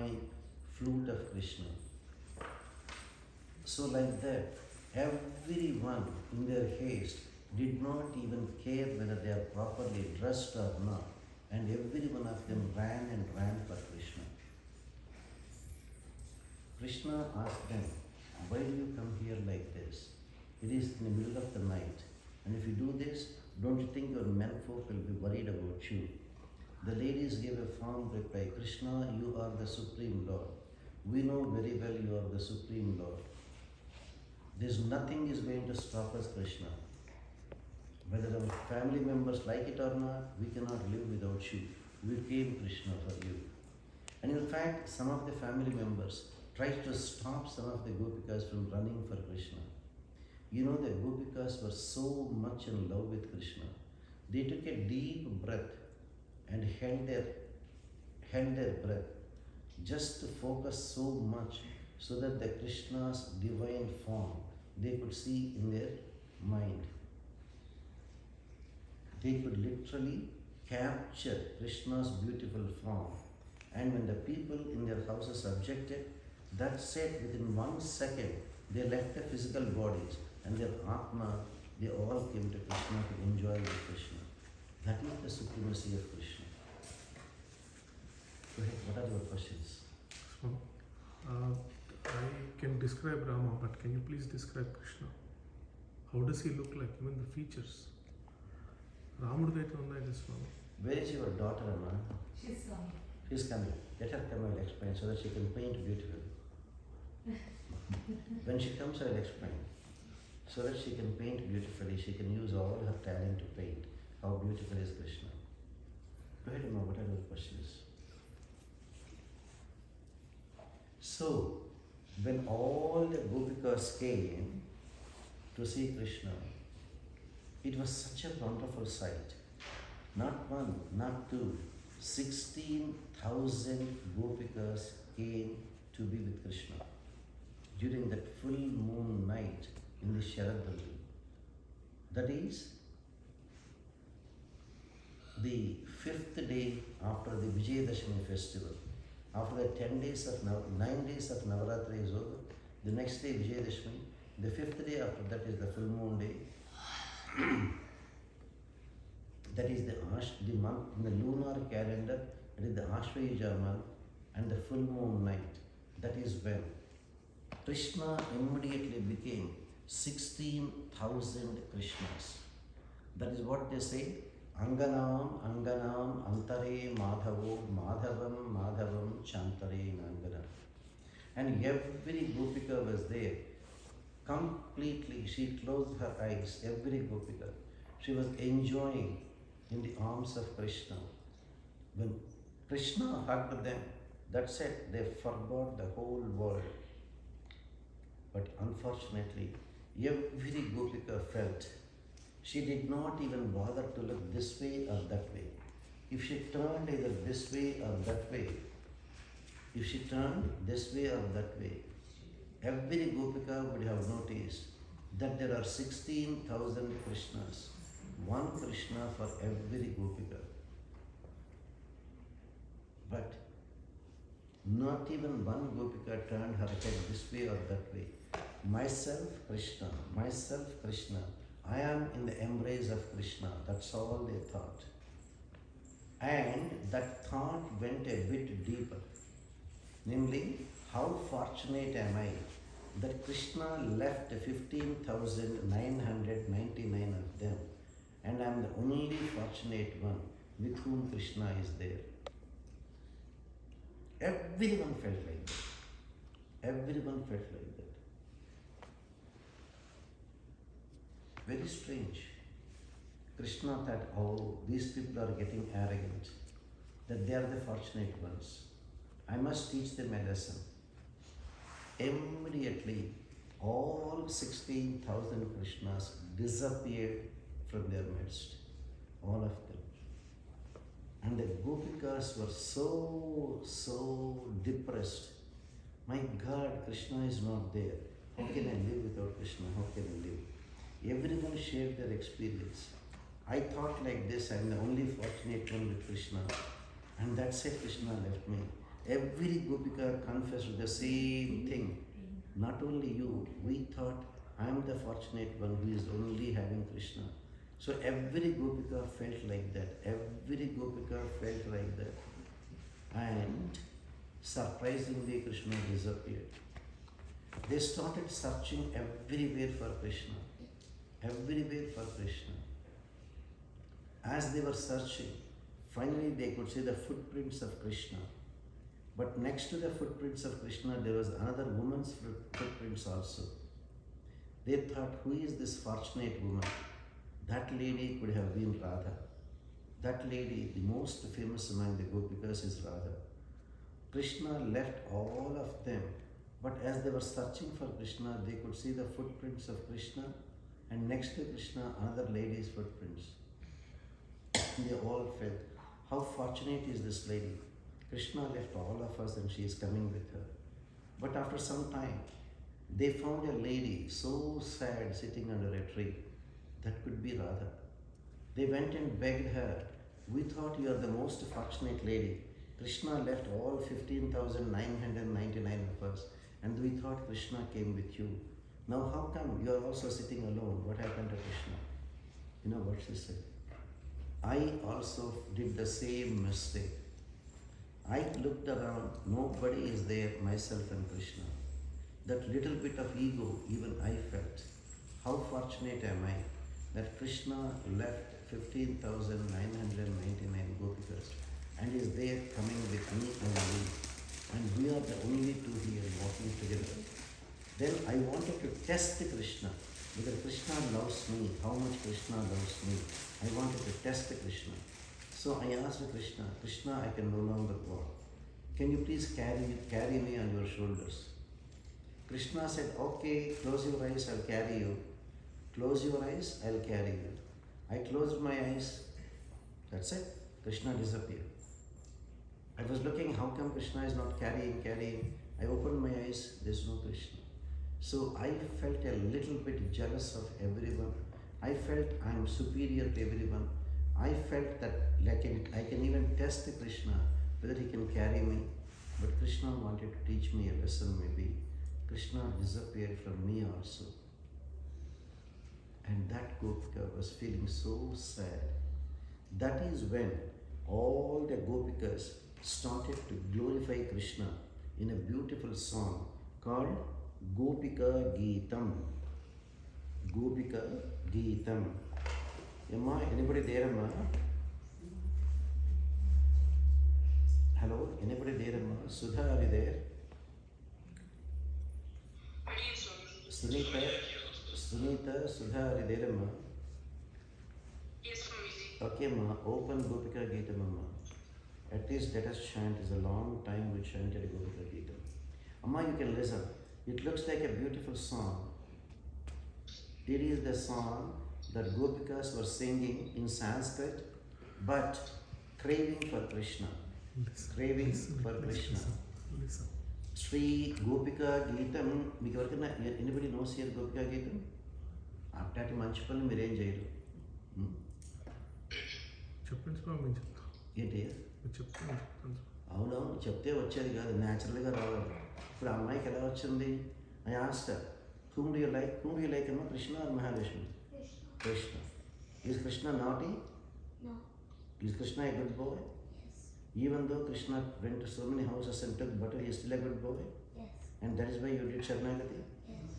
symphonic flute of Krishna. So like that, everyone in their haste did not even care whether they are properly dressed or not. And every one of them ran and ran for Krishna. Krishna asked them, why do you come here like this? It is in the middle of the night. And if you do this, don't you think your menfolk will be worried about you? The ladies gave a firm reply, Krishna, you are the Supreme Lord. We know very well you are the Supreme Lord. There's nothing is going to stop us, Krishna. Whether our family members like it or not, we cannot live without you. We came, Krishna, for you. And in fact, some of the family members tried to stop some of the Gopikas from running for Krishna. You know, the Gopikas were so much in love with Krishna. They took a deep breath and held their breath just to focus so much so that the Krishna's divine form they could see in their mind. They could literally capture Krishna's beautiful form. And when the people in their houses objected, that said within 1 second, they left the physical bodies and their Atma, they all came to Krishna to enjoy with Krishna. That is the supremacy of Krishna. Go ahead, what are your questions? So, I can describe Rama, but can you please describe Krishna? How does he look like, even the features? Ramudu daithe unnai this one. Where is your daughter, Amma? She's coming. She's coming. Let her come, I will explain so that she can paint beautifully. When she comes, I will explain. So that she can paint beautifully, she can use all her talent to paint. How beautiful is Krishna? Go ahead, Amma, what are your questions? So, when all the Gopikas came to see Krishna, it was such a wonderful sight. Not one, not two, 16,000 Gopikas came to be with Krishna during that full moon night in the Sharadali. That is the 5th day after the Vijayadashami festival. After the 9 days of Navaratri is over, the next day Vijayadashami, the 5th day after that is the full moon day. That is the month in the lunar calendar, that is the Ashvayuja month, and the full moon night. That is when Krishna immediately became 16,000 Krishnas. That is what they say, Anganam, Anganam, Antare, Madhavo, Madhavam, Madhavam, Chantare, Nangana. And every Gopika was there. Completely, she closed her eyes, every Gopika. She was enjoying in the arms of Krishna. When Krishna hugged them, that's it, they forgot the whole world. But unfortunately, every Gopika felt she did not even bother to look this way or that way. If she turned either this way or that way, every Gopika would have noticed that there are 16,000 Krishnas, one Krishna for every Gopika. But not even one Gopika turned her head this way or that way. Myself Krishna, I am in the embrace of Krishna. That's all they thought. And that thought went a bit deeper. Namely, how fortunate am I that Krishna left 15,999 of them, and I am the only fortunate one with whom Krishna is there. Everyone felt like that. Very strange. Krishna thought, oh, these people are getting arrogant, that they are the fortunate ones. I must teach them a lesson. Immediately, all 16,000 Krishnas disappeared from their midst. All of them. And the Gopikas were so depressed. My God, Krishna is not there. How can I live without Krishna? How can I live? Everyone shared their experience. I thought like this, I am the only fortunate one with Krishna. And that's it, Krishna left me. Every Gopika confessed the same thing. Not only you, we thought I am the fortunate one who is only having Krishna. So every Gopika felt like that. Every Gopika felt like that. And surprisingly, Krishna disappeared. They started searching everywhere for Krishna. Everywhere for Krishna. As they were searching, finally they could see the footprints of Krishna. But next to the footprints of Krishna, there was another woman's footprints also. They thought, who is this fortunate woman? That lady could have been Radha. That lady, the most famous among the Gopikas, is Radha. Krishna left all of them, but as they were searching for Krishna, they could see the footprints of Krishna, and next to Krishna, another lady's footprints. They all felt, how fortunate is this lady? Krishna left all of us and she is coming with her. But after some time, they found a lady so sad sitting under a tree. That could be Radha. They went and begged her, we thought you are the most fortunate lady. Krishna left all 15,999 of us and we thought Krishna came with you. Now how come you are also sitting alone? What happened to Krishna? You know what she said? I also did the same mistake. I looked around, nobody is there, myself and Krishna. That little bit of ego, even I felt. How fortunate am I that Krishna left 15,999 Gopikas and is there coming with me only. And we are the only two here walking together. Then I wanted to test Krishna, whether Krishna loves me, how much Krishna loves me. I wanted to test Krishna. So I asked Krishna, Krishna, I can no longer walk. Can you please carry me on your shoulders? Krishna said, okay, close your eyes, I'll carry you. Close your eyes, I'll carry you. I closed my eyes, that's it. Krishna disappeared. I was looking, how come Krishna is not carrying? I opened my eyes, there's no Krishna. So I felt a little bit jealous of everyone. I felt I am superior to everyone. I felt that I can even test Krishna, whether he can carry me. But Krishna wanted to teach me a lesson maybe. Krishna disappeared from me also. And that Gopika was feeling so sad. That is when all the Gopikas started to glorify Krishna in a beautiful song called Gopika Geetam. Gopika Geetam. Amma, anybody there, Amma? Hello, anybody there, Amma? Sudha, are you there? Sunita, Sudha, are you there, Amma? Yes, Swamiji. Okay, Amma, open Gopika Geetam, Amma. At least let us chant. It's a long time we chanted Gopika Geetam. Amma, you can listen. It looks like a beautiful song. It is the song that Gopikas were singing in Sanskrit, but craving for Krishna. Craving for Krishna. Listen. Sri Gopika Geetam. Anybody knows here Gopika Geetam? Aftati manchi pannu మీరేం చేయరు. చెప్పండి స్వామి, నేను చెప్తాను. ఏంటి? మీరు చెప్తాను. అవునవును, చెప్తే వచ్చేది కాదు, న్యాచురల్గా రావాలి. ఇప్పుడు ఆ అమ్మాయికి ఎలా వచ్చింది? I asked her, whom do you like? Whom do you like, Amma? Krishna or Mahavishnu? Krishna. Is Krishna naughty? No. Is Krishna a good boy? Yes. Even though Krishna went to so many houses and took butter, he is still a good boy? Yes. And that is why you did Sharanagati? Yes.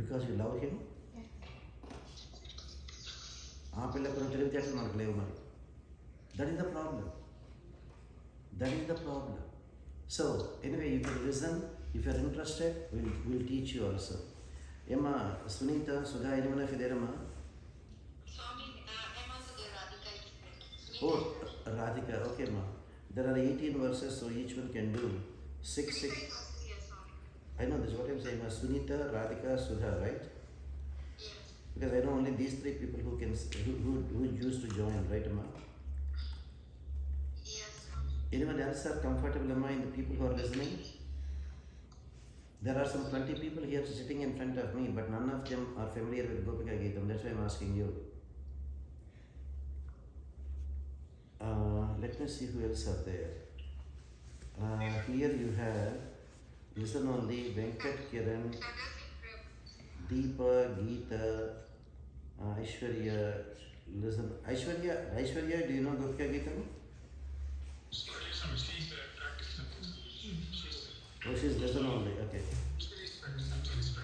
Because you love him? Yes. ఆ పిల్లప్పుడు తెలివితేటలు మనకు లేవు మరి. That is the problem. That is the problem. So, anyway, you can listen. If you are interested, we'll teach you also. Emma, Sunita, Sudha, anyone of you there, Emma? Swami, I'm also the Radhika student. Oh, Radhika, okay, Ma. There are 18 verses, so each one can do 6. Yes, Swami. I know this is what I'm saying, Ma. Sunita, Radhika, Sudha, right? Yes. Because I know only these 3 people who choose to join, right, Emma? Yes, Swami. Anyone else are comfortable, Emma, in the people who are listening? There are some 20 people here sitting in front of me, but none of them are familiar with Gopika Geetam. That's why I'm asking you. Let me see who else are there. Here you have, listen only, Venkat Kiran, Deepa, Geeta, Aishwarya, listen. Aishwarya, do you know Gopika Geetam? Oh, she's listen only, okay.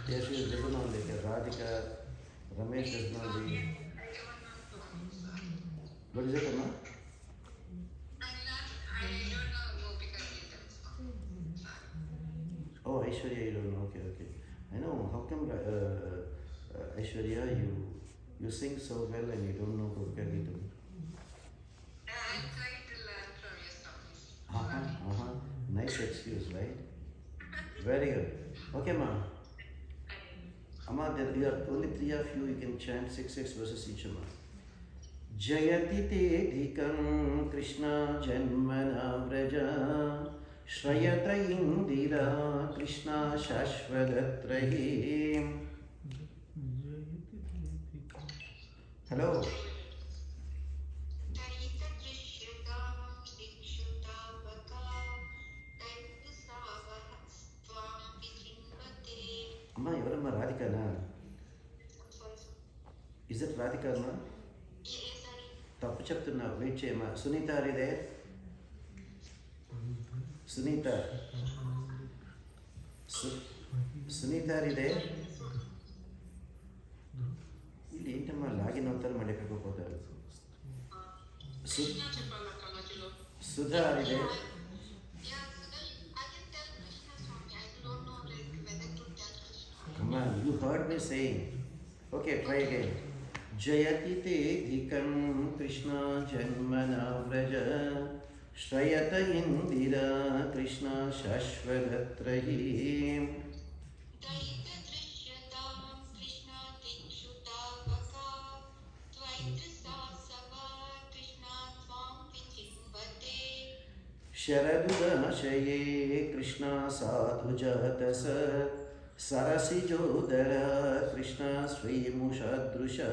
Yeah, she's listen only. Okay. Radhika, Ramesh listen only. What is it, Amma? I don't know Gopika Geetam. Oh, Aishwarya, you don't know. Okay, okay. I know. How come Aishwarya, you sing so well and you don't know Gopika Geetam? I tried to learn from your songs. Nice excuse, right? Very good. Okay, ma. Amma, there are only three of you. You can chant 6 verses each, Amma. Jayati te dhikam Krishna janmana vraja Shrayata indira Krishna shashvadatrahi. Hello. Amma, evarama Radhika na? Is it Radhika ma? తప్పు చెప్తున్నా wait చేయమ్మా Sunitha are ఇదే Sunitha Sunitha are ఇదే వీళ్ళు ఏంటమ్మా login అవుతారు మళ్ళీ ఎక్కడికి పోతారు సుధా ఆర్ ఇదే అమ్మా you heard me saying okay try again Jayati te dhikam Krishna janmana vraja Shrayata indira Krishna shashvadatrahi. Sharadudashaye Krishna sadhujatasa Sarasijodara Krishna Sri Mushadrusha.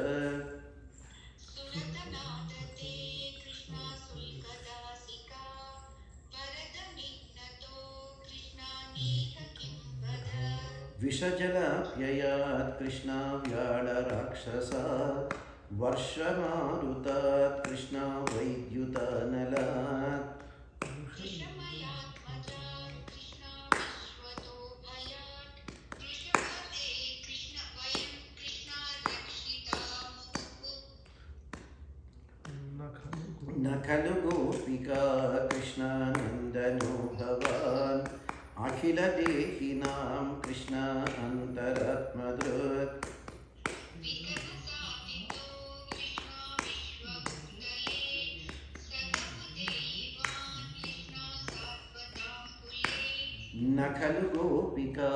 Vishajala Krishna Vyada Rakshasa Varshamarutat Krishna Vaidyuta Nalat. Nakalu Gopika Krishna Nandano Bhavan Akhila Dehinam Krishna Antaratmadrut. Nakalu Gopika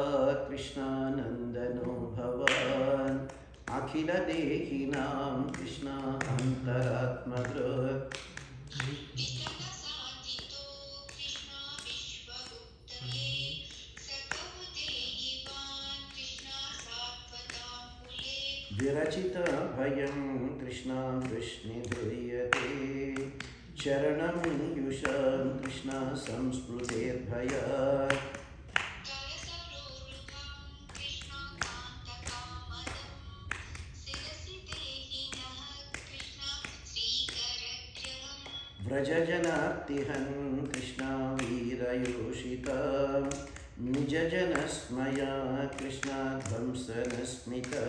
Krishna Nandano Bhavan Akhila Dehinam Krishna Antaratmadrut. Virachita bhayam Krishna Vishnidhriyate Charanam yusham Krishna samsprudhet bhayat. Vrajajanartihan Krishna Virayoshitam Nijajanasmaya Krishna Dhamsanasmita.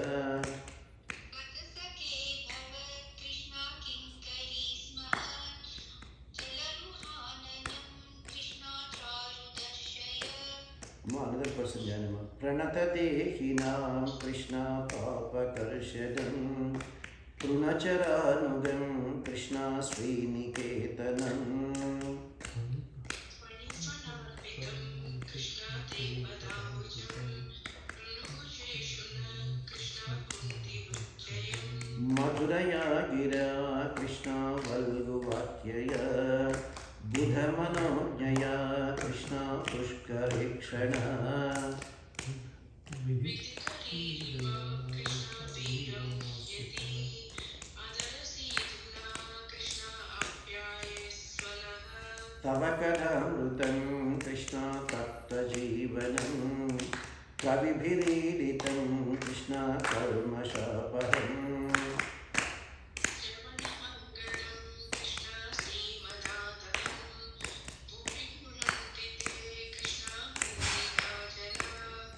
Another person, Janama. Pranata Dehinam Krishna Papakarshadam Trunacharanugam Krishna Sriniketanam. Madhuraya Gira Krishna Valguvakyaya Budhamanojnaya Krishna Pushkarikshana. Tavakadamrutam जीवनं कविभिरीडितं कृष्ण कर्मशापहम्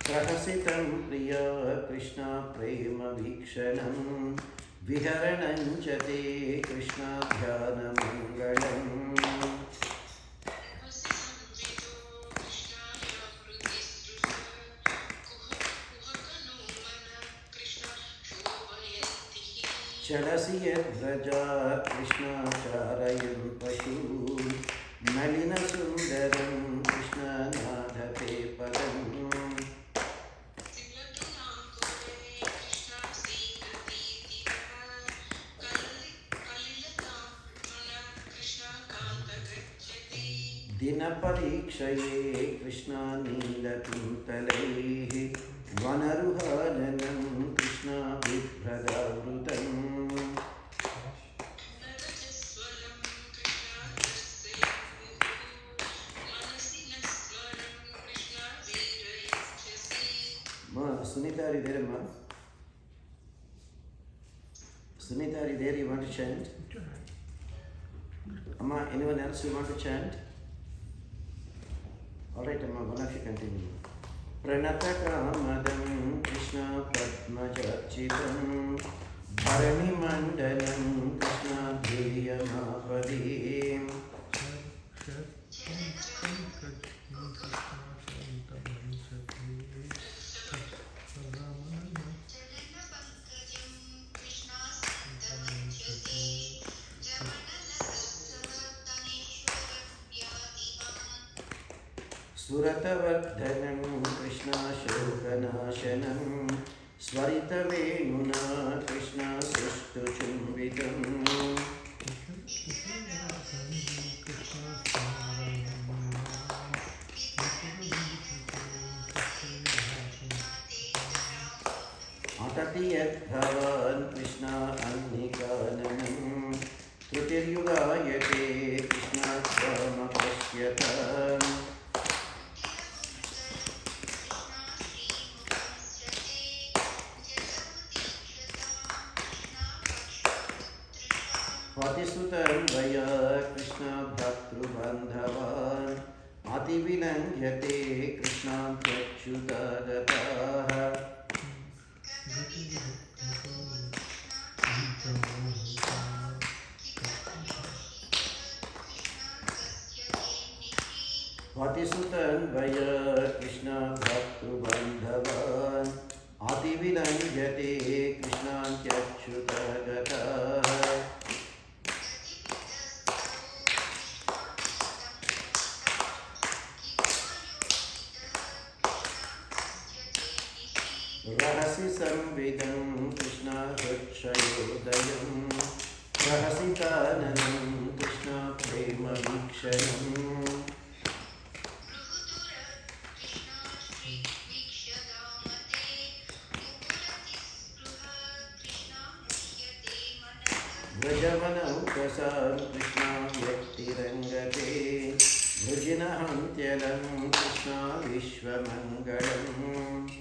प्रहसितं प्रिया कृष्ण प्रेमवीक्षणं विहरणं च ते कृष्ण ध्यानमङ्गलम् चलसि यद्व्रजात् कृष्णाचारयन् पशून् नलिनसुन्दरं कृष्णनाधते पदम् दिनपरीक्षये कृष्णानीलकुन्तलैः वनरुहाननं कृष्णाभिभ्रदावृतम् Sunita, are you there, Ma? Sunita, are you there? You want to chant? Amma, anyone else you want to chant? Alright, Amma, one of you continue. Pranatakamadam Krishna Padmajarchitam Bharanimandalam Krishna Dheyamapadim Suratavardhanam Krishna Shokanashanam Svaritavenuna Krishna Sushtuchumbitam Atati Yadhavan Krishna Annikananam Trutiryugayate Krishna Swama Pasyatam Patisutam Vaya Krishna Bhaktru-bandhavan Ativilangyate Krishna Prachyutadataha Patisutam Vaya Krishna Bhaktru-bandhavan Ativilangyate Krishna Prachyutadataha Rahasi samvidam Krishna hritshayodayam Rahasitananam Krishna prema vikshanam Vrajavanam kasam Krishna vyaktirangate Vrajinahamtyalam Krishna vishwamangalam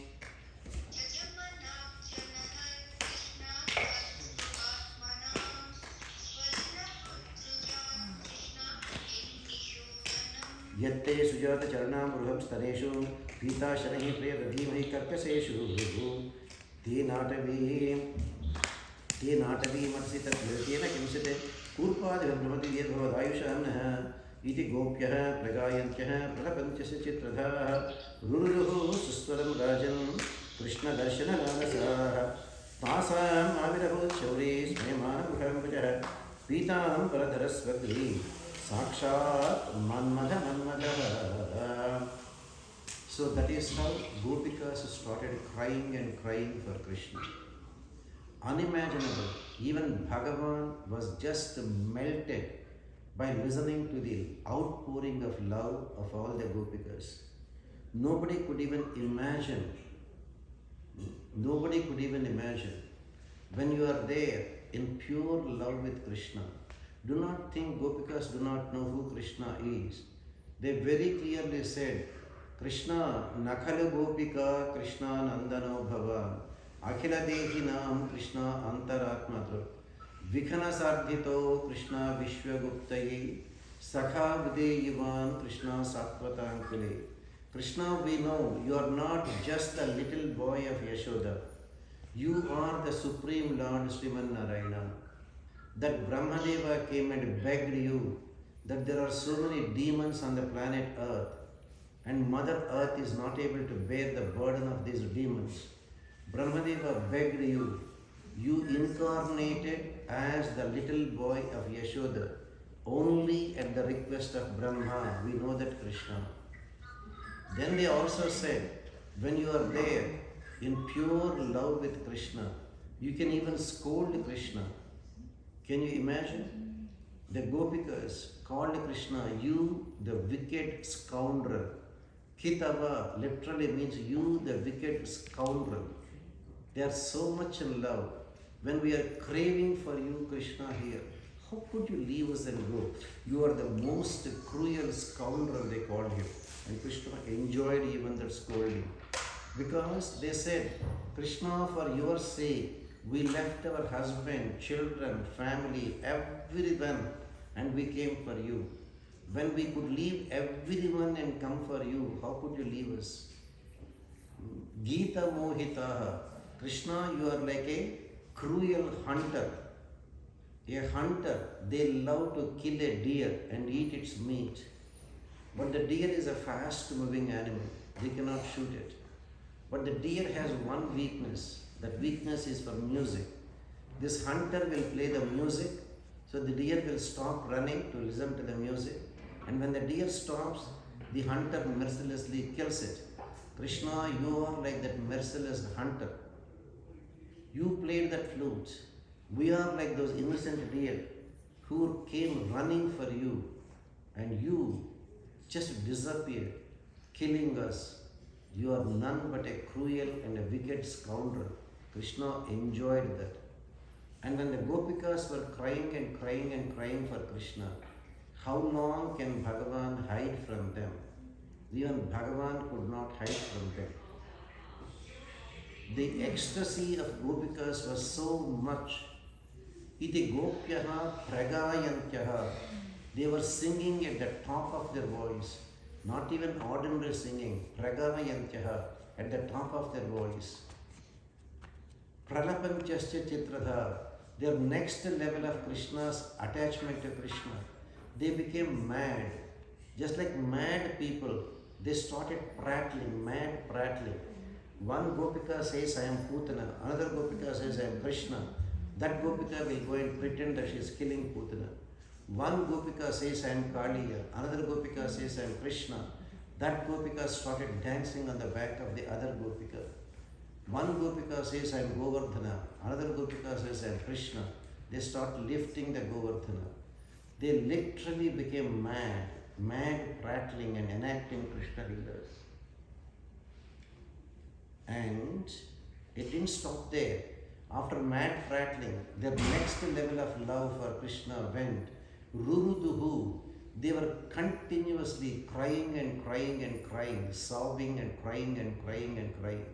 Yatte sujata charanam ruham staneshu Pita shanahi priyavadhimahi karkaseshu Te natavi matsitat virtena kimsite Kurpadham brahmati yadbhavad ayushamnaha Iti gopyaha pragayantyah pralapantyasya chitradhaha Ruruhu suswaram rajan Krishna darshana lalasaha Tasam avirahu chauri smema ruham vajaha Pitam paradarasvagri Sakshat Manmadha. So that is how Gopikas started crying and crying for Krishna. Unimaginable. Even Bhagavan was just melted by listening to the outpouring of love of all the Gopikas. Nobody could even imagine when you are there in pure love with Krishna. Do not think Gopikas do not know who Krishna is. They very clearly said, Krishna Nakhalu Gopika Krishna Nandano Bhava Akhila Dehinam Krishna Antaratmadru Vikhana Sardhito Krishna Vishwaguptaye Sakha Videyivan Krishna Satvatankule. Krishna, we know you are not just a little boy of Yashoda. You are the Supreme Lord Srimad Narayana. That Brahmadeva came and begged you that there are so many demons on the planet Earth and Mother Earth is not able to bear the burden of these demons. Brahmadeva begged you. You incarnated as the little boy of Yashoda only at the request of Brahma. We know that Krishna. Then they also said, when you are there in pure love with Krishna, you can even scold Krishna. Can you imagine? The Gopikas called Krishna, you the wicked scoundrel. Kitava literally means you the wicked scoundrel. They are so much in love. When we are craving for you, Krishna, here, how could you leave us and go? You are the most cruel scoundrel, they called him. And Krishna enjoyed even that scolding. Because they said, Krishna, for your sake, we left our husband, children, family, everyone, and we came for you. When we could leave everyone and come for you, how could you leave us? Gita Mohitaha. Krishna, you are like a cruel hunter. A hunter, they love to kill a deer and eat its meat. But the deer is a fast moving animal. They cannot shoot it. But the deer has one weakness. That weakness is for music. This hunter will play the music, so the deer will stop running to listen to the music. And when the deer stops, the hunter mercilessly kills it. Krishna, you are like that merciless hunter. You played that flute. We are like those innocent deer who came running for you, and you just disappeared, killing us. You are none but a cruel and a wicked scoundrel. Krishna enjoyed that. And when the Gopikas were crying and crying and crying for Krishna, how long can Bhagavan hide from them? Even Bhagavan could not hide from them. The ecstasy of Gopikas was so much. Iti Gopyaha Pragayantyaha. They were singing at the top of their voice. Not even ordinary singing. Pragayantyaha, at the top of their voice. Pralapanchasya Chitradha. Their next level of Krishna's attachment to Krishna. They became mad. Just like mad people, they started prattling, mad prattling. One Gopika says, I am Putana. Another Gopika says, I am Krishna. That Gopika will go and pretend that she is killing Putana. One Gopika says, I am Kaliya. Another Gopika says, I am Krishna. That Gopika started dancing on the back of the other Gopika. One Gopika says, I am Govardhana. Another Gopika says, I am Krishna. They start lifting the Govardhana. They literally became mad prattling and enacting Krishna leelas. And it didn't stop there. After mad prattling, their next level of love for Krishna went Ruruduhu. They were continuously crying and crying and crying, sobbing and crying and crying and crying.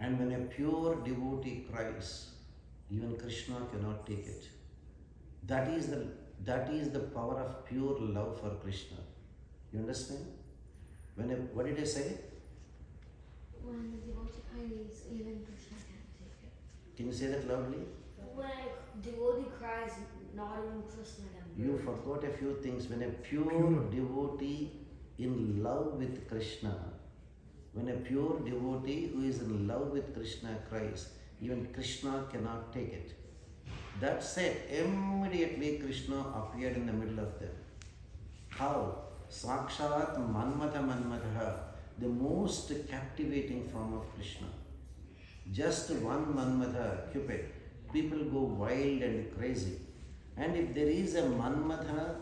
And when a pure devotee cries, even Krishna cannot take it. That is the power of pure love for Krishna. You understand? What did I say? When the devotee cries, even Krishna can't take it. Can you say that loudly? When a devotee cries, not even Krishna can You bear it. forgot a few things. When a pure devotee in love with Krishna, when a pure devotee who is in love with Krishna cries, even Krishna cannot take it. That said, immediately Krishna appeared in the middle of them. How? Sakshat Manmatha, the most captivating form of Krishna. Just one Manmatha, Cupid, people go wild and crazy. And if there is a Manmatha,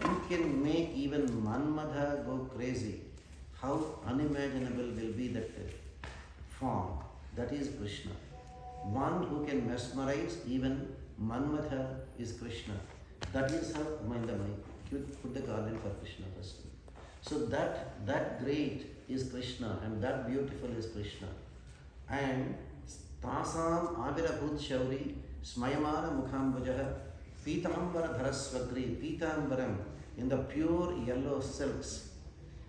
you can make even Manmatha go crazy. How unimaginable will be that form? That is Krishna. One who can mesmerize even Manmatha is Krishna. That is how, mind the mic. Put the garland for Krishna first. So that great is Krishna and that beautiful is Krishna. And Tasam Avirabhut Shauri Smayamara Mukhambujaha Pitambara Dharasvagri Pitambaram, in the pure yellow silks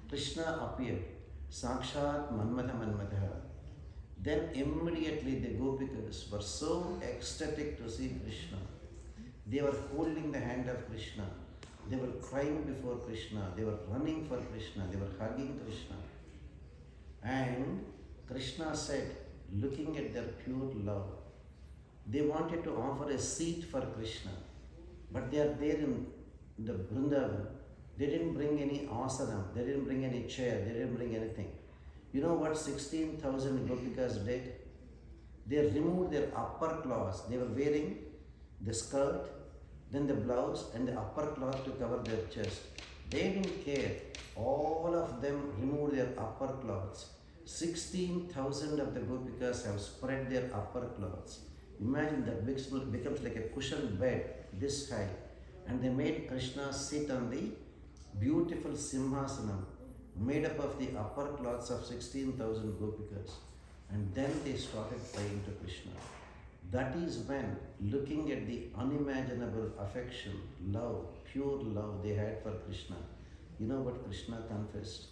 Krishna appeared. Sakshat Manmadha Manmadha. Then immediately the Gopikas were so ecstatic to see Krishna. They were holding the hand of Krishna. They were crying before Krishna. They were running for Krishna. They were hugging Krishna. And Krishna said, looking at their pure love, they wanted to offer a seat for Krishna. But they are there in the Vrindavan. They didn't bring any asanam. They didn't bring any chair. They didn't bring anything. You know what 16,000 Gopikas did? They removed their upper cloths. They were wearing the skirt, then the blouse and the upper cloth to cover their chest. They didn't care. All of them removed their upper cloths. 16,000 of the Gopikas have spread their upper cloths. Imagine that becomes like a cushioned bed this high. And they made Krishna sit on the beautiful Simhasanam made up of the upper cloths of 16,000 Gopikas. And then they started praying to Krishna. That is when, looking at the unimaginable affection, love, pure love they had for Krishna, you know what Krishna confessed?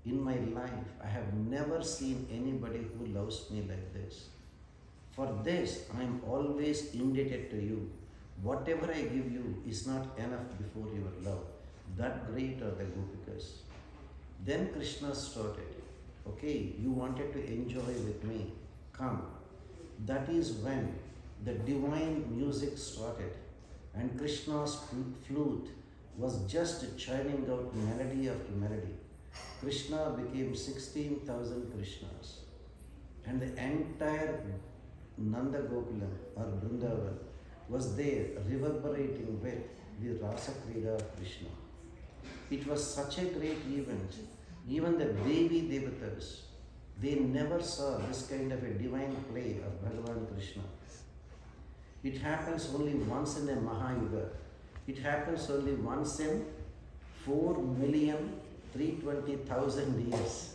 In my life, I have never seen anybody who loves me like this. For this, I am always indebted to you. Whatever I give you is not enough before your love. That great are the Gopikas. Then Krishna started, okay, you wanted to enjoy with me, come. That is when the divine music started and Krishna's flute was just churning out melody after melody. Krishna became 16,000 Krishnas and the entire Nanda Gokulam or Vrindavan was there reverberating with the Rasa Krida of Krishna. It was such a great event. Even the Devi Devatas, they never saw this kind of a divine play of Bhagavan Krishna. It happens only once in a Mahayuga. It happens only once in 4,320,000 years.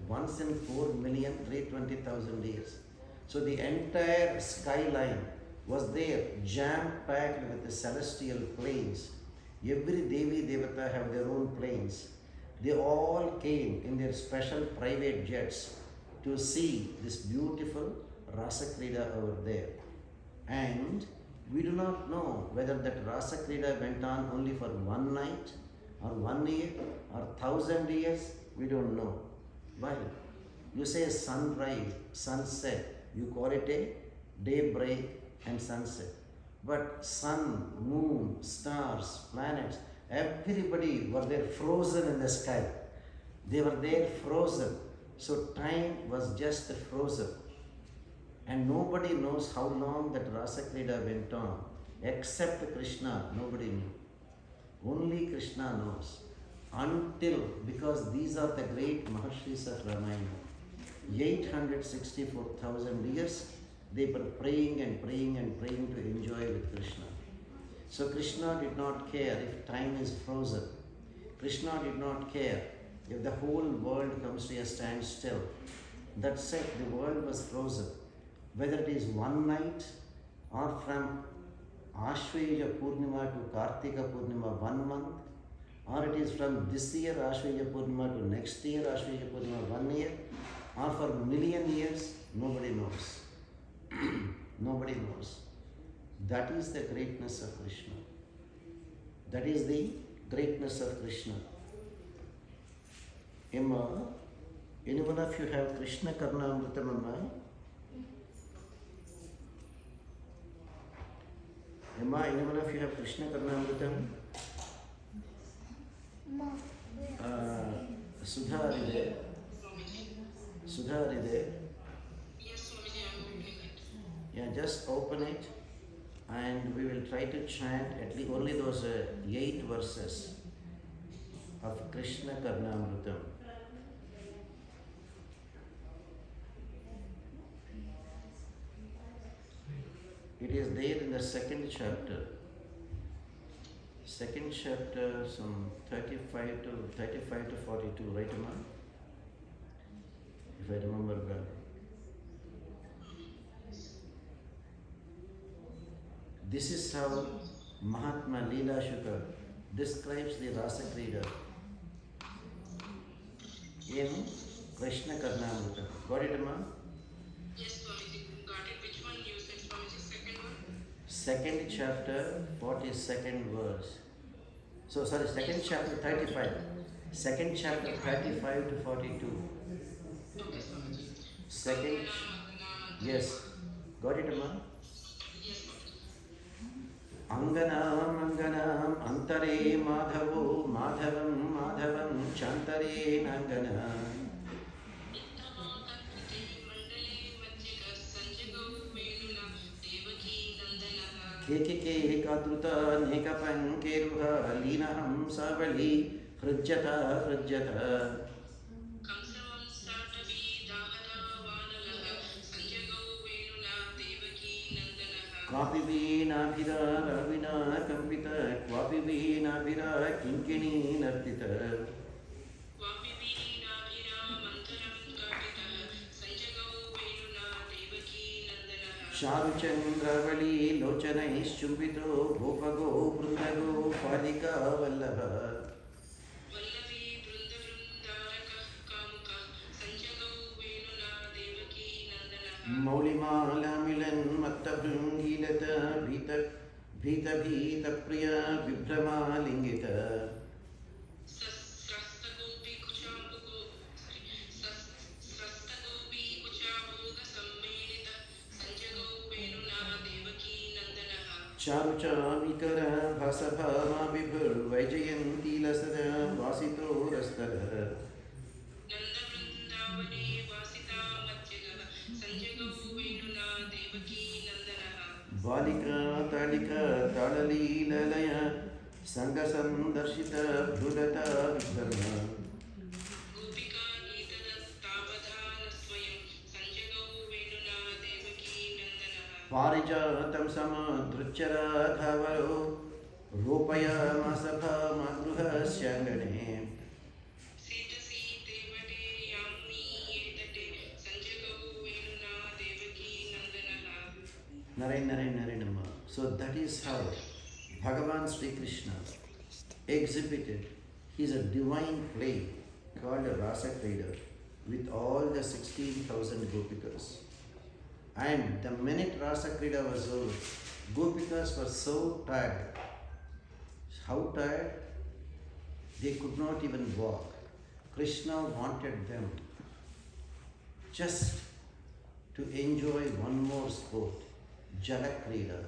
Once in 4,320,000 years. So the entire skyline was there, jam-packed with the celestial planes. Every Devi Devata have their own planes. They all came in their special private jets to see this beautiful Rasa Krida over there. And we do not know whether that Rasa Krida went on only for one night or 1 year or 1,000 years. We don't know. Why? You say sunrise, sunset, you call it a daybreak and sunset. But sun, moon, stars, planets, everybody were there frozen in the sky. They were there frozen. So time was just frozen. And nobody knows how long that Rasa Krida went on. Except Krishna, nobody knew. Only Krishna knows. Until, because these are the great Maharshis of Ramayana. 864,000 years, they were praying and praying and praying to enjoy with Krishna. So Krishna did not care if time is frozen. Krishna did not care if the whole world comes to a standstill. That said, the world was frozen. Whether it is one night or from Ashweja Purnima to Kartika Purnima 1 month, or it is from this year Ashweja Purnima to next year Ashweja Purnima 1 year, or for a million years, nobody knows. Nobody knows. That is the greatness of Krishna. That is the greatness of Krishna. Emma, anyone of you have Krishna Karnamritam, Emma? Emma, anyone of you have Krishna Karnamritam? Sudha, are you there? Sudha, are you there? Yes, Swamiji, I'm opening it. Yeah, just open it and we will try to chant at least only those 8 verses of Krishna Karnamritam. It is there in the 2nd chapter. Second chapter, some 35 to 42, right, Amma? If I remember well. This is how Mahatma Leela Shukar describes the Rasa Krida in Krishna Karnamrita. Got it, Amma? Yes, Swamiji, got it. Which one you said, Swamiji? Second one? Second chapter, 42nd verse. So, sorry, second chapter 35. Second chapter 35 to 42. Okay, Swamiji. Second, yes. Got it, Amma? Yes, Swamiji. Anganam Anganam Antare Madhavo Madhavam Madhavam Chantare Nanganam Kekeke Kadruta Nekapankeruha Linaham Savali Frujjata Frujjata Kwapi Veena Bhira Ravina Kampita Kwapi Veena Bhira Kinkini Nartita Charuchandravali Lochanais Chumbito Gopago Brundago Palika Vallabha Maulima Lamilan Mattabrungilata Bhita Bhita Priya Vibhrama Lingita Charucha Vikara Bhasabhama Vibhur Vaijayanti Lasara Vasito Rastara Balika Talika Talali Lalaya Sangasam Darshita Bhudata Vidharma Parijatam Samadruchara Dhavaro Rupaya Masabha Madruha Syangane Narayan. So that is how Bhagavan Sri Krishna exhibited his a divine play called a Rasa Krida with all the 16,000 Gopikas. And the minute Rasa Krida was over, Gopikas were so tired. How tired? They could not even walk. Krishna wanted them just to enjoy one more sport, Jala Krida.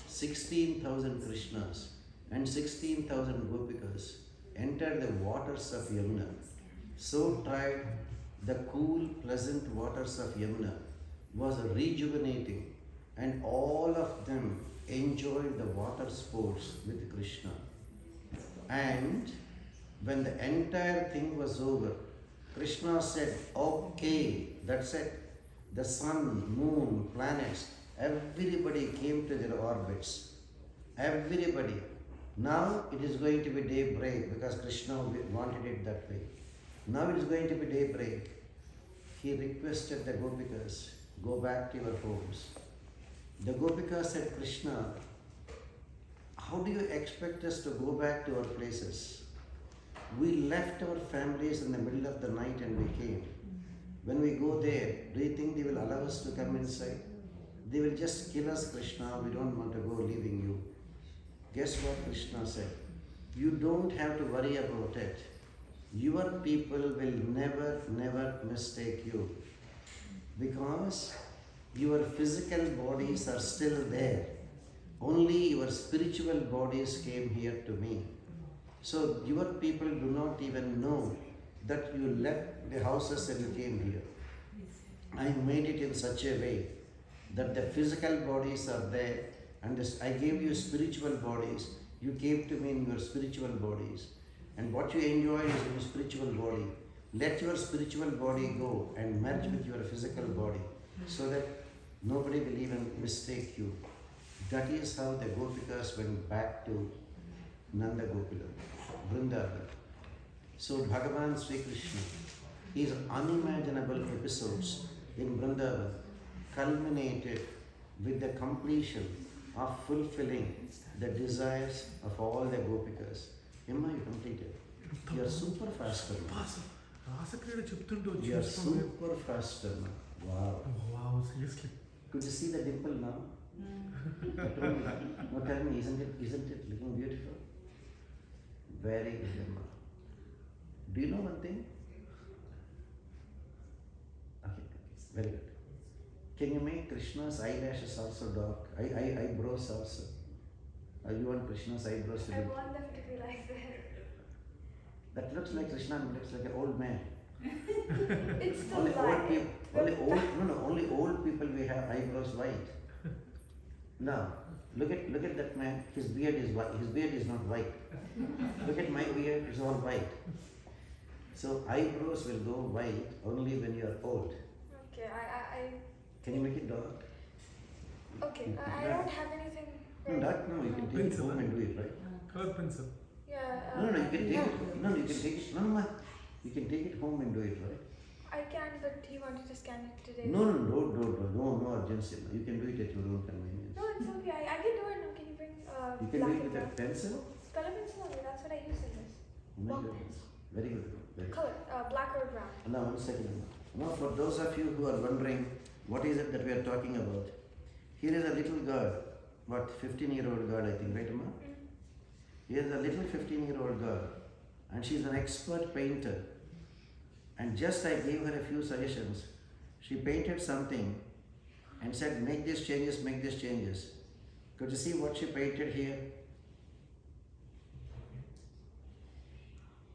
16,000 Krishnas and 16,000 Gopikas entered the waters of Yamuna. So tired, the cool, pleasant waters of Yamuna was rejuvenating, and all of them enjoyed the water sports with Krishna. And when the entire thing was over, Krishna said, okay, that's it. The sun, moon, planets, everybody came to their orbits. Everybody. Now it is going to be daybreak because Krishna wanted it that way. Now it is going to be daybreak. He requested the Gopikas, go back to your homes. The Gopika said, Krishna, how do you expect us to go back to our places? We left our families in the middle of the night and we came. When we go there, do you think they will allow us to come inside? They will just kill us, Krishna. We don't want to go leaving you. Guess what Krishna said? You don't have to worry about it. Your people will never mistake you. Because your physical bodies are still there. Only your spiritual bodies came here to me. So your people do not even know that you left the houses and you came here. I made it in such a way that the physical bodies are there and I gave you spiritual bodies. You came to me in your spiritual bodies. And what you enjoy is in your spiritual body. Let your spiritual body go and merge with your physical body so that nobody will even mistake you. That is how the Gopikas went back to Nanda Gopika, Vrindavan. So Bhagavan Sri Krishna, his unimaginable episodes in Vrindavan culminated with the completion of fulfilling the desires of all the Gopikas. Emma, you completed. You are super fast, Emma. రాసక్రీడ చెప్తుంటూ You are super fast, Emma. Wow. Wow seriously Could you see the dimple now? No, tell me, isn't it looking beautiful? Very good, Emma. Do you know one thing? Okay, very good. Can you make Krishna's eyelashes also dark? Eyebrows also? You want Krishna's eyebrows to I be? want them to be like that. That looks like Krishna, looks like an old man. It's still Only old light. people, only old people we have eyebrows white. Now, look at that man. His beard is white. His beard is not white. Look at my beard; it's all white. So eyebrows will go white only when you are old. Okay, I Can you make it dark? okay. I don't have anything. No, dark. No, you can take it Pencil, home and do it, right? Colour pencil Yeah. No, you can take it. No, you can take it. No, ma. You can take it home and do it, right? I can, but he wanted to scan it today. No urgency. You can do it at your own convenience. No, it's okay. I can do it now. Can you bring You can do black it and with a brown? pencil. Color pencil only. That's what I use in this. Oh my Long goodness. Very good. Very good. Color, black or brown. Now, one second. Now, for those of you who are wondering what is it that we are talking about, here is a little girl, what, 15-year-old girl, I think, right, Amma? Here is a little 15-year-old girl, and she is an expert painter. And just I gave her a few suggestions. She painted something and said, make these changes, make these changes. Could you see what she painted here?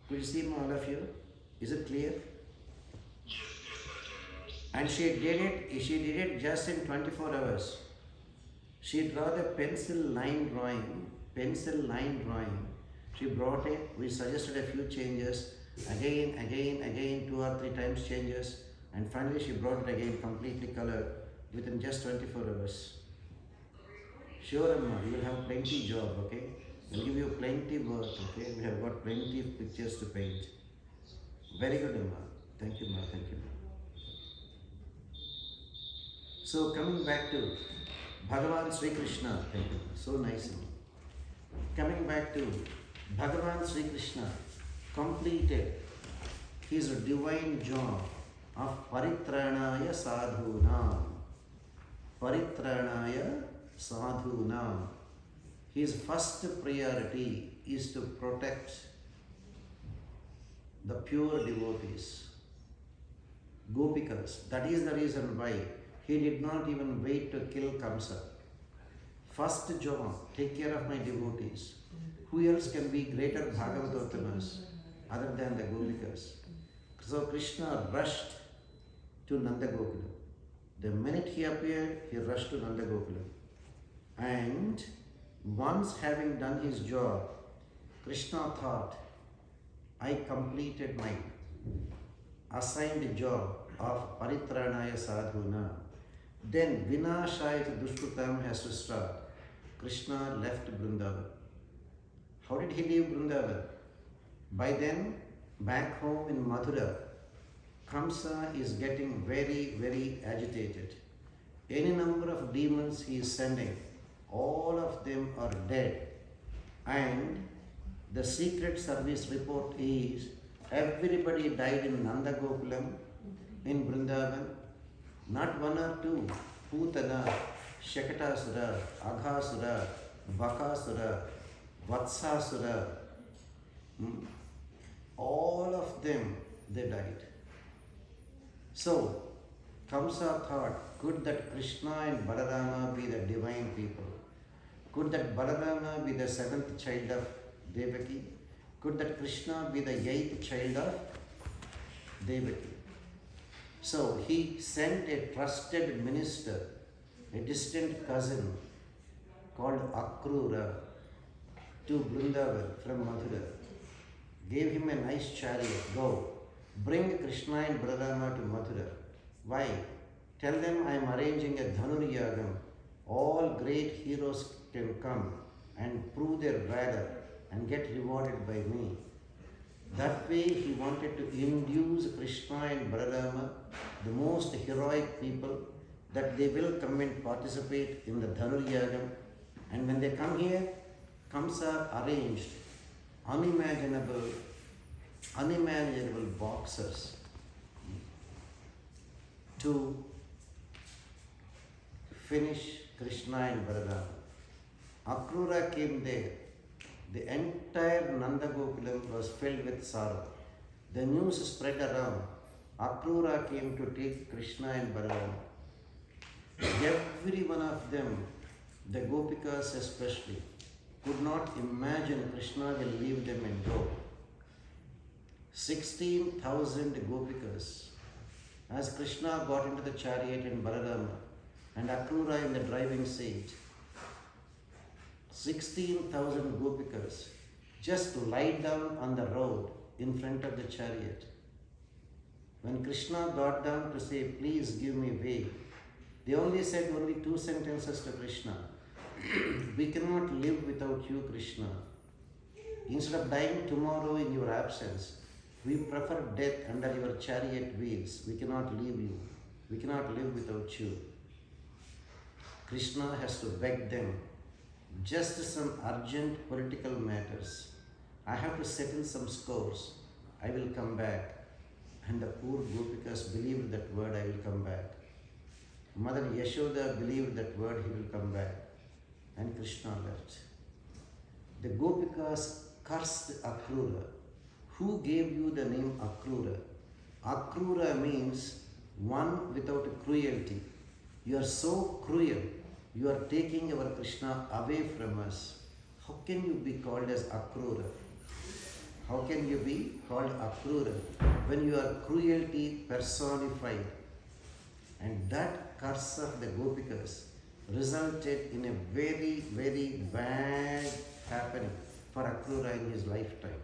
Could you see, all of you? Is it clear? And she did it just in 24 hours. She drew the pencil line drawing. She brought it, we suggested a few changes, again, 2 or 3 times changes, and finally she brought it again completely colored within just 24 hours. Sure, Amma, you will have plenty job, okay? We'll give you plenty work, okay? We have got plenty of pictures to paint. Very good, Amma. Thank you, Ma. Thank you. So coming back to Bhagavan Sri Krishna, thank you. So nice. Amma. Coming back to Bhagavan Sri Krishna completed his divine job of Paritranaya Sadhunam. Paritranaya Sadhunam. His first priority is to protect the pure devotees, Gopikas. That is the reason why he did not even wait to kill Kamsa. First job, take care of my devotees. Who else can be greater Bhagavatottamas other than the Gopikas? So Krishna rushed to Nanda Gopika. The minute he appeared, he rushed to Nanda Gopika. And once having done his job, Krishna thought, I completed my assigned job of Paritranaya Sadhuna. Then Vinashaya Dushkutam has to start. Krishna left Vrindavan. How did he leave Vrindavan? By then, back home in Mathura, Kamsa is getting very, very agitated. Any number of demons he is sending, all of them are dead. And the secret service report is everybody died in Nanda Gokulam, in Vrindavan. Not one or two. Putana, Shakatasura, Aghasura, Bakasura, Vatsasura. All of them, they died. So, Kamsa thought, could that Krishna and Balarama be the divine people? Could that Balarama be the 7th child of Devaki? Could that Krishna be the 8th child of Devaki? So he sent a trusted minister, a distant cousin called Akrura, to Vrindavan from Mathura. Gave him a nice chariot. Go, bring Krishna and Balarama to Mathura. Why? Tell them I am arranging a Dhanur Yagam. All great heroes can come and prove their valor and get rewarded by me. That way he wanted to induce Krishna and Balarama, the most heroic people, that they will come and participate in the Dhanuryagam. And when they come here, camps are arranged, unimaginable boxes to finish Krishna and Balarama. Akrura came there. The entire Nanda Gokulam was filled with sorrow. The news spread around. Akrura came to take Krishna and Balarama. Every one of them, the Gopikas especially, could not imagine Krishna will leave them and go. 16,000 Gopikas. As Krishna got into the chariot in Balarama and Akrura in the driving seat, 16,000 Gopikas just lied down on the road in front of the chariot. When Krishna got down to say, please give me way, they only said only 2 sentences to Krishna. We cannot live without you, Krishna. Instead of dying tomorrow in your absence, we prefer death under your chariot wheels. We cannot leave you. We cannot live without you. Krishna has to beg them. Just some urgent political matters. I have to settle some scores. I will come back. And the poor Gopikas believed that word, I will come back. Mother Yashoda believed that word, he will come back. And Krishna left. The Gopikas cursed Akrura. Who gave you the name Akrura? Akrura means one without cruelty. You are so cruel. You are taking our Krishna away from us. How can you be called as Akrura? How can you be called Akrura when you are cruelty personified? And that curse of the Gopikas resulted in a very, very bad happening for Akrura in his lifetime.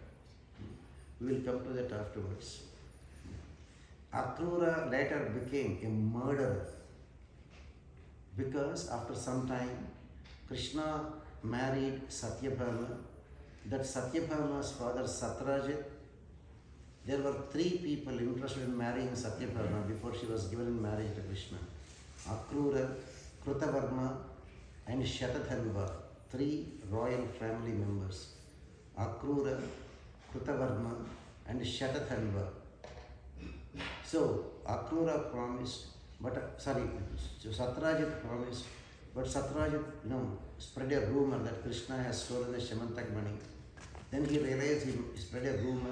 We will come to that afterwards. Akrura later became a murderer because after some time Krishna married Satyabhama. That Satyabhama's father Satrajit, there were 3 people interested in marrying Satyabhama before she was given in marriage to Krishna. Akrura, Krutavarma and Shatathanva, 3 royal family members. Akrura, Krutavarma and Shatathanva. So Akrura promised, Satrajit promised, but Satrajit, spread a rumor that Krishna has stolen the Shamantak money. Then he realized he spread a rumor,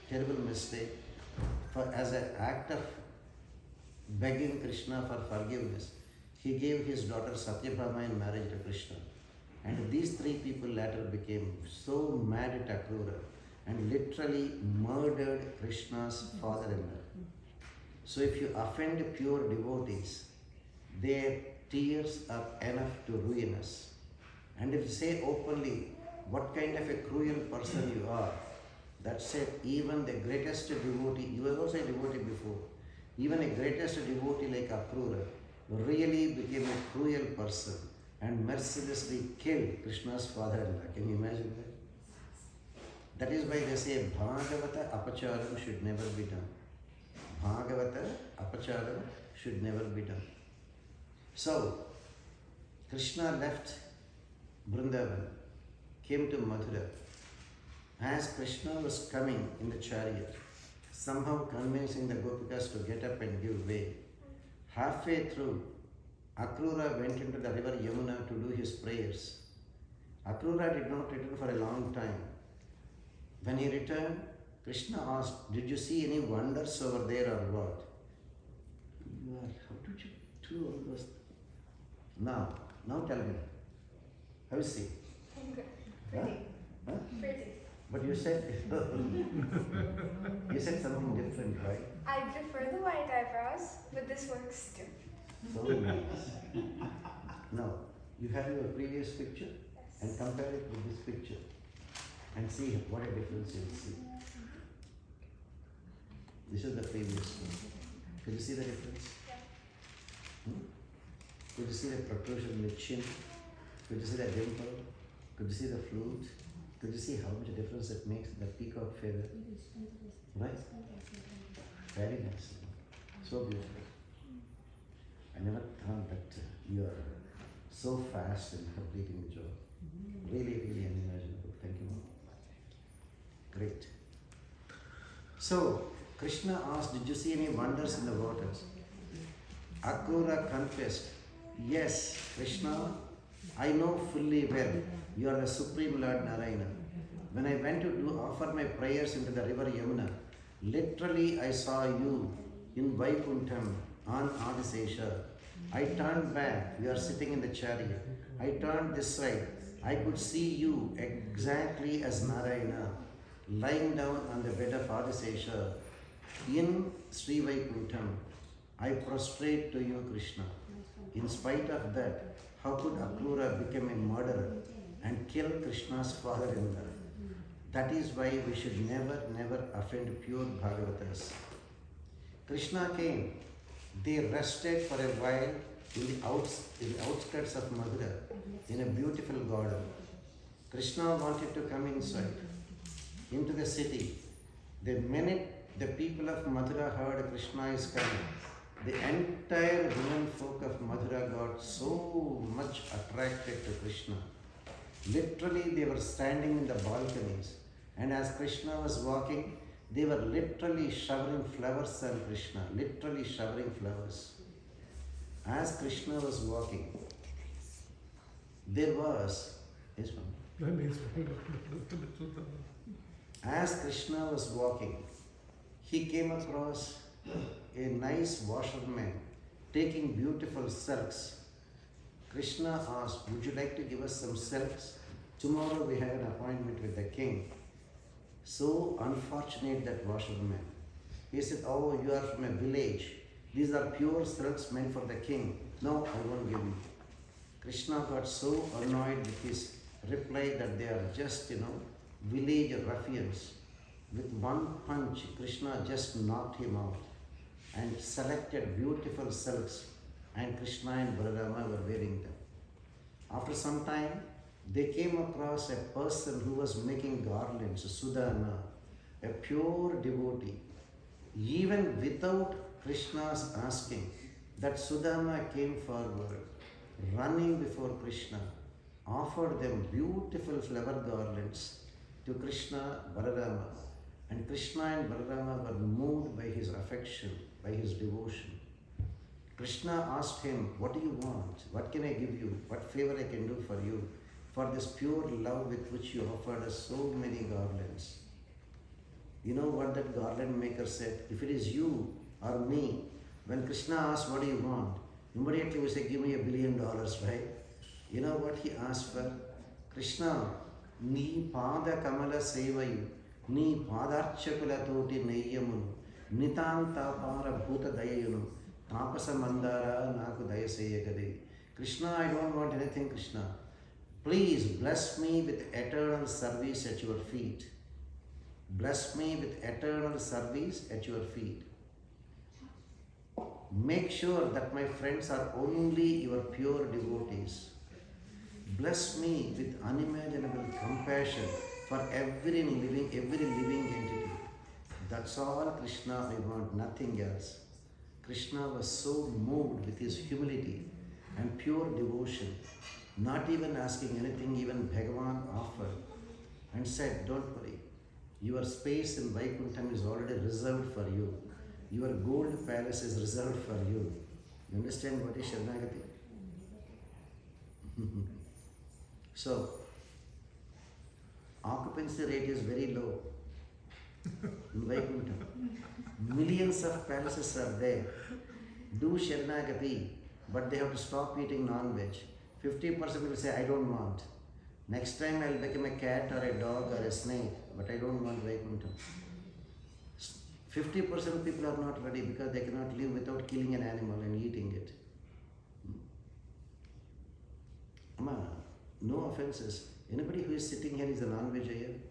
terrible mistake. As an act of begging Krishna for forgiveness, he gave his daughter Satyabhama in marriage to Krishna. And these 3 people later became so mad at Akrura and literally murdered Krishna's father-in-law. So if you offend pure devotees, their tears are enough to ruin us. And if you say openly what kind of a cruel person you are, that said, even the greatest devotee, you were also a devotee before, even a greatest devotee like Akrura really became a cruel person and mercilessly killed Krishna's father-in-law. Can you imagine that? That is why they say Bhagavata Apacharam should never be done. Bhagavata Apacharam should never be done. So, Krishna left Vrindavan, came to Mathura. As Krishna was coming in the chariot, somehow convincing the Gopikas to get up and give way, halfway through, Akrura went into the river Yamuna to do his prayers. Akrura did not return for a long time. When he returned, Krishna asked, did you see any wonders over there or what? How did you do all those? Now tell me. How is he? Pretty. Huh? Pretty. But you said something different, right? I prefer the white eyebrows, but this works too. So nice. Now, you have your previous picture and compare it with this picture and see what a difference you'll see. This is the previous one. Could you see the difference? Could you see the protrusion in the chin? Could you see the dimple? Could you see the flute? Could you see how much difference it makes in the peacock feather? Right? Very nice. So beautiful. I never thought that you are so fast in completing the job. Really, really unimaginable. Thank you, Mom. Great. So, Krishna asked, did you see any wonders in the waters? Acharya confessed, yes, Krishna, I know fully well you are the Supreme Lord Narayana. When I went to offer my prayers into the river Yamuna, literally I saw you in Vaikuntham on Adisesha. I turned back, you are sitting in the chariot. I turned this side, I could see you exactly as Narayana, lying down on the bed of Adisesha in Sri Vaikuntham. I prostrate to you, Krishna. In spite of that, how could Akrura become a murderer and kill Krishna's father-in-law? That is why we should never, never offend pure Bhagavatas. Krishna came. They rested for a while in the outskirts of Mathura, in a beautiful garden. Krishna wanted to come inside, into the city. The minute the people of Mathura heard Krishna is coming, the entire women folk of Mathura got so much attracted to Krishna. Literally, they were standing in the balconies, and as Krishna was walking, they were literally showering flowers on Krishna, literally showering flowers. As Krishna was walking, there was, as Krishna was walking, he came across a nice washerman taking beautiful silks. Krishna asked, would you like to give us some silks? Tomorrow we have an appointment with the king. So unfortunate that washerman. He said, oh, you are from a village. These are pure silks meant for the king. No, I won't give you. Krishna got so annoyed with his reply that they are just, village ruffians. With one punch, Krishna just knocked him out and selected beautiful silks, and Krishna and Balarama were wearing them. After some time, they came across a person who was making garlands, Sudama, a pure devotee. Even without Krishna's asking, that Sudama came forward, running before Krishna, offered them beautiful flower garlands to Krishna, Balarama. And Krishna and Balarama were moved by his affection, by his devotion. Krishna asked him, what do you want? What can I give you? What favor I can do for you? For this pure love with which you offered us so many garlands. You know what that garland maker said? If it is you or me, when Krishna asked, what do you want? Immediately we say, give me $1 billion, right? You know what he asked for? Krishna, ni pada kamala sevayu, ni padarchakula toti neyyamunu, nitantapara bhuta dayayunu, tapasa mandara naku dayaseyagade. Krishna, I don't want anything, Krishna. Please bless me with eternal service at your feet. Bless me with eternal service at your feet. Make sure that my friends are only your pure devotees. Bless me with unimaginable compassion for every living entity. That's all, Krishna, I want, nothing else. Krishna was so moved with his humility and pure devotion, not even asking anything, even Bhagavan offered, and said, don't worry, your space in Vaikuntham is already reserved for you. Your gold palace is reserved for you. You understand what is Sharanagati? So, occupancy rate is very low in Vaikuntham. Millions of palaces are there. Do Sharanagati, but they have to stop eating non-veg. 50% will say, I don't want. Next time I'll become a cat or a dog or a snake, but I don't want Vaikuntham. 50% people are not ready because they cannot live without killing an animal and eating it. Amma, no offenses. Anybody who is sitting here is a non-vegetarian?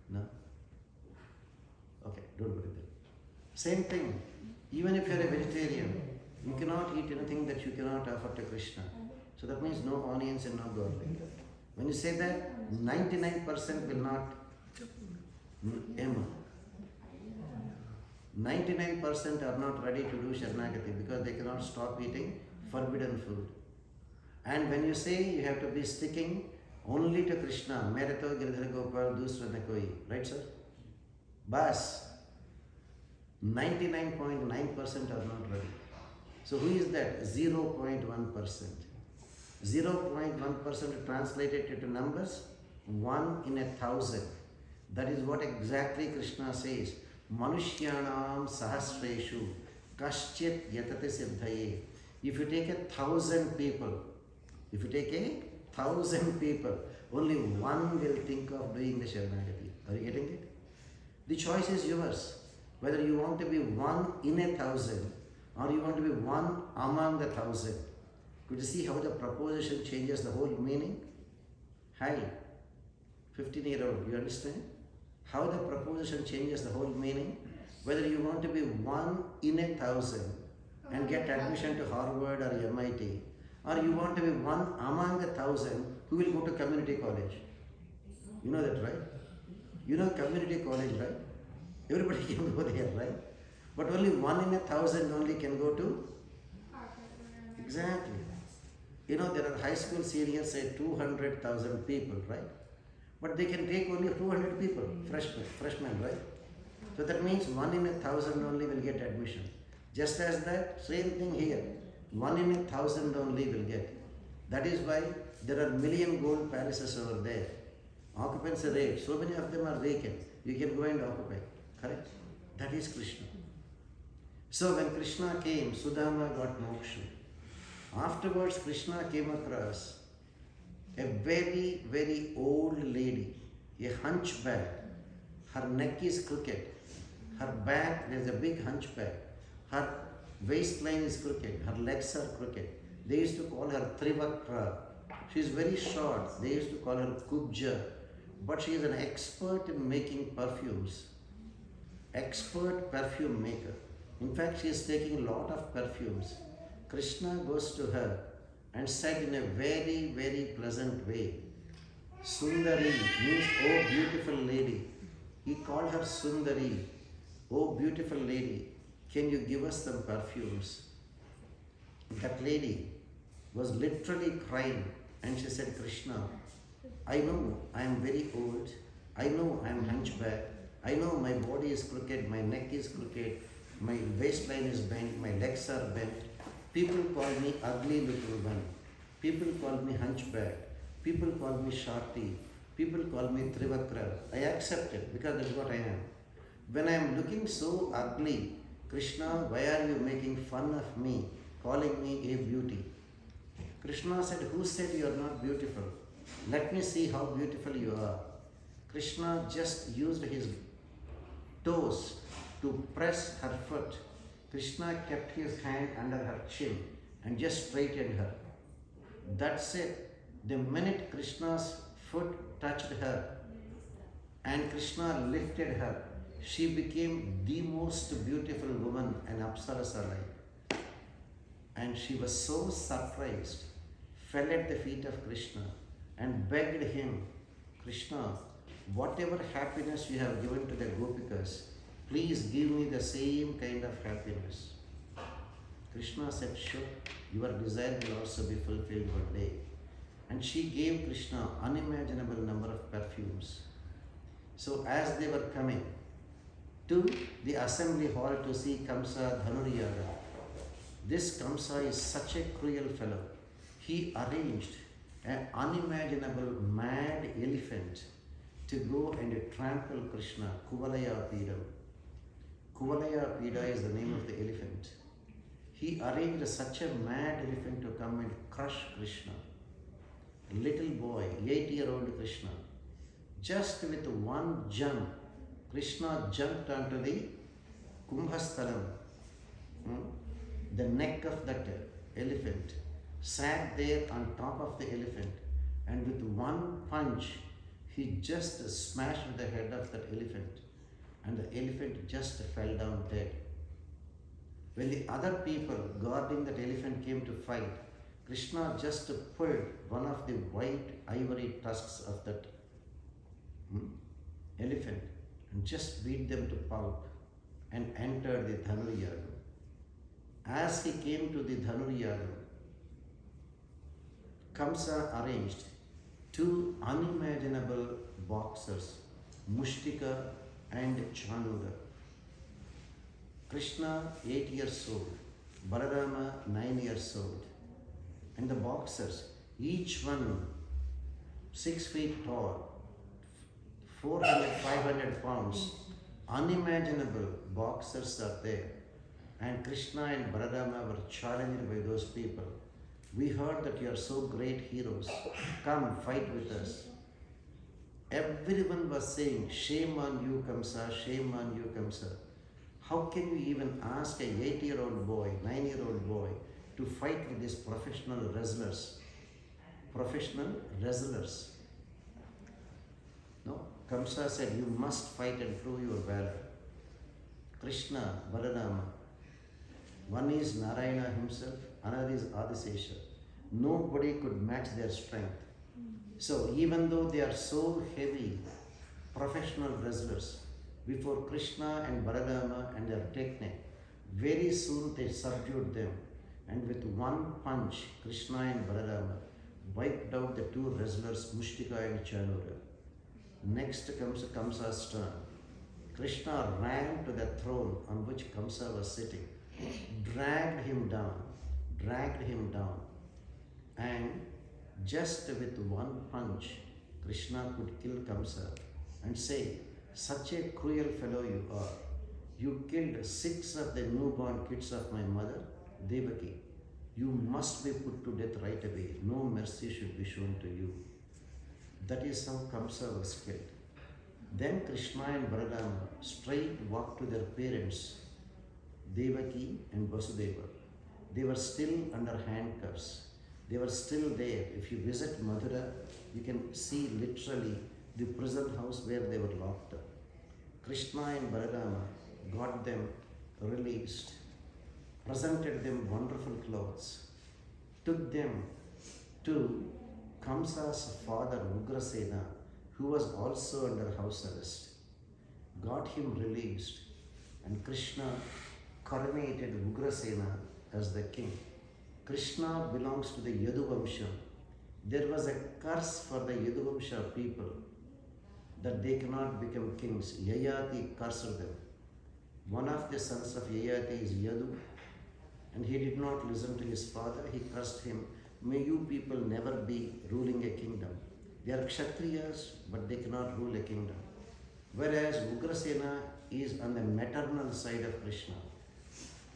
No? Okay, don't worry then. Same thing. Even if you are a vegetarian, you cannot eat anything that you cannot offer to Krishna. So that means no onions and no garlic. When you say that, 99% will not aim. 99% are not ready to do Sharanagati because they cannot stop eating forbidden food. And when you say you have to be sticking only to Krishna, Mere to Giridhar Gopal, dusra na koi, right sir? Bas, 99.9% are not ready. So who is that? 0.1%. 0.1% translated into numbers, 1 in 1,000. That is what exactly Krishna says. Manushyanam sahasreshu kaschit yatati siddhaye. If you take 1,000 people, only one will think of doing the Sharanagati. Are you getting it? The choice is yours. Whether you want to be 1 in 1,000 or you want to be 1 among the 1,000. Could you see how the proposition changes the whole meaning? Hi, 15-year-old, you understand? How the proposition changes the whole meaning? Whether you want to be 1 in 1,000 and get admission to Harvard or MIT, or you want to be 1 among 1,000 who will go to community college. You know that, right? You know community college, right? Everybody can go there, right? But only 1 in 1,000 only can go to? Exactly. You know, there are high school seniors, say 200,000 people, right? But they can take only 200 people, freshmen, right? So that means 1 in 1,000 only will get admission. Just as that, same thing here. 1 in 1,000 only will get. That is why there are million gold palaces over there. Occupancy rate, so many of them are vacant. You can go and occupy, correct? That is Krishna. So when Krishna came, Sudama got moksha. Afterwards, Krishna came across a very, very old lady, a hunchback. Her neck is crooked. Her back, there is a big hunchback. Her waistline is crooked. Her legs are crooked. They used to call her Trivakra. She is very short. They used to call her Kubja. But she is an expert in making perfumes. Expert perfume maker. In fact, she is taking a lot of perfumes. Krishna goes to her and said in a very, very pleasant way, Sundari means, oh beautiful lady. He called her Sundari, oh beautiful lady, can you give us some perfumes? That lady was literally crying and she said, Krishna, I know I am very old, I know I am hunchback, I know my body is crooked, my neck is crooked, my waistline is bent, my legs are bent. People call me ugly little one. People call me hunchback. People call me shorty. People call me Trivakra. I accept it because that's what I am. When I am looking so ugly, Krishna, why are you making fun of me, calling me a beauty? Krishna said, who said you are not beautiful? Let me see how beautiful you are. Krishna just used his toes to press her foot. Krishna kept his hand under her chin and just straightened her. That's it. The minute Krishna's foot touched her and Krishna lifted her, she became the most beautiful woman an Apsarasa like. And she was so surprised, fell at the feet of Krishna and begged him, Krishna, whatever happiness you have given to the Gopikas, please give me the same kind of happiness. Krishna said, sure, your desire will also be fulfilled one day. And she gave Krishna unimaginable number of perfumes. So as they were coming to the assembly hall to see Kamsa Dhanuryaga, this Kamsa is such a cruel fellow. He arranged an unimaginable mad elephant to go and trample Krishna, Kuvalaya Pidam. Kuvalaya Pida is the name of the elephant. He arranged such a mad elephant to come and crush Krishna. Little boy, 8-year-old Krishna, just with one jump, Krishna jumped onto the Kumbhastalam, the neck of that elephant, sat there on top of the elephant, and with one punch, he just smashed the head of that elephant, and the elephant just fell down dead. When the other people guarding that elephant came to fight, Krishna just pulled one of the white ivory tusks of that elephant and just beat them to pulp and entered the Dhanuryagam. As he came to the Dhanuryagam, Kamsa arranged two unimaginable boxers, Mushtika and Chanuda. Krishna 8 years old, Balarama 9 years old, and the boxers, each one 6 feet tall, 400-500 pounds, unimaginable boxers are there. And Krishna and Balarama were challenged by those people. We heard that you are so great heroes. Come, fight with us. Everyone was saying, shame on you, Kamsa, shame on you, Kamsa. How can you even ask a 8-year-old boy, 9-year-old boy to fight with these professional wrestlers? Professional wrestlers. No, Kamsa said, you must fight and prove your valor. Krishna, Balarama, one is Narayana himself, another is Adisesha. Nobody could match their strength. So even though they are so heavy, professional wrestlers, before Krishna and Balarama and their technique, very soon they subdued them. And with one punch, Krishna and Balarama wiped out the two wrestlers, Mushtika and Chanura. Next comes Kamsa's turn. Krishna ran to the throne on which Kamsa was sitting, dragged him down, and just with one punch, Krishna could kill Kamsa and say, such a cruel fellow you are. You killed 6 of the newborn kids of my mother, Devaki. You must be put to death right away. No mercy should be shown to you. That is how Kamsa was killed. Then Krishna and Balarama straight walked to their parents, Devaki and Vasudeva. They were still under handcuffs. They were still there. If you visit Mathura, you can see literally the prison house where they were locked up. Krishna and Balarama got them released, presented them wonderful clothes, took them to Kamsa's father Ugrasena, who was also under house arrest, got him released, and Krishna coronated Ugrasena as the king. Krishna belongs to the Yaduvamsha. There was a curse for the Yaduvamsha people that they cannot become kings. Yayati cursed them. One of the sons of Yayati is Yadu, and he did not listen to his father. He cursed him. May you people never be ruling a kingdom. They are Kshatriyas, but they cannot rule a kingdom. Whereas Ugrasena is on the maternal side of Krishna.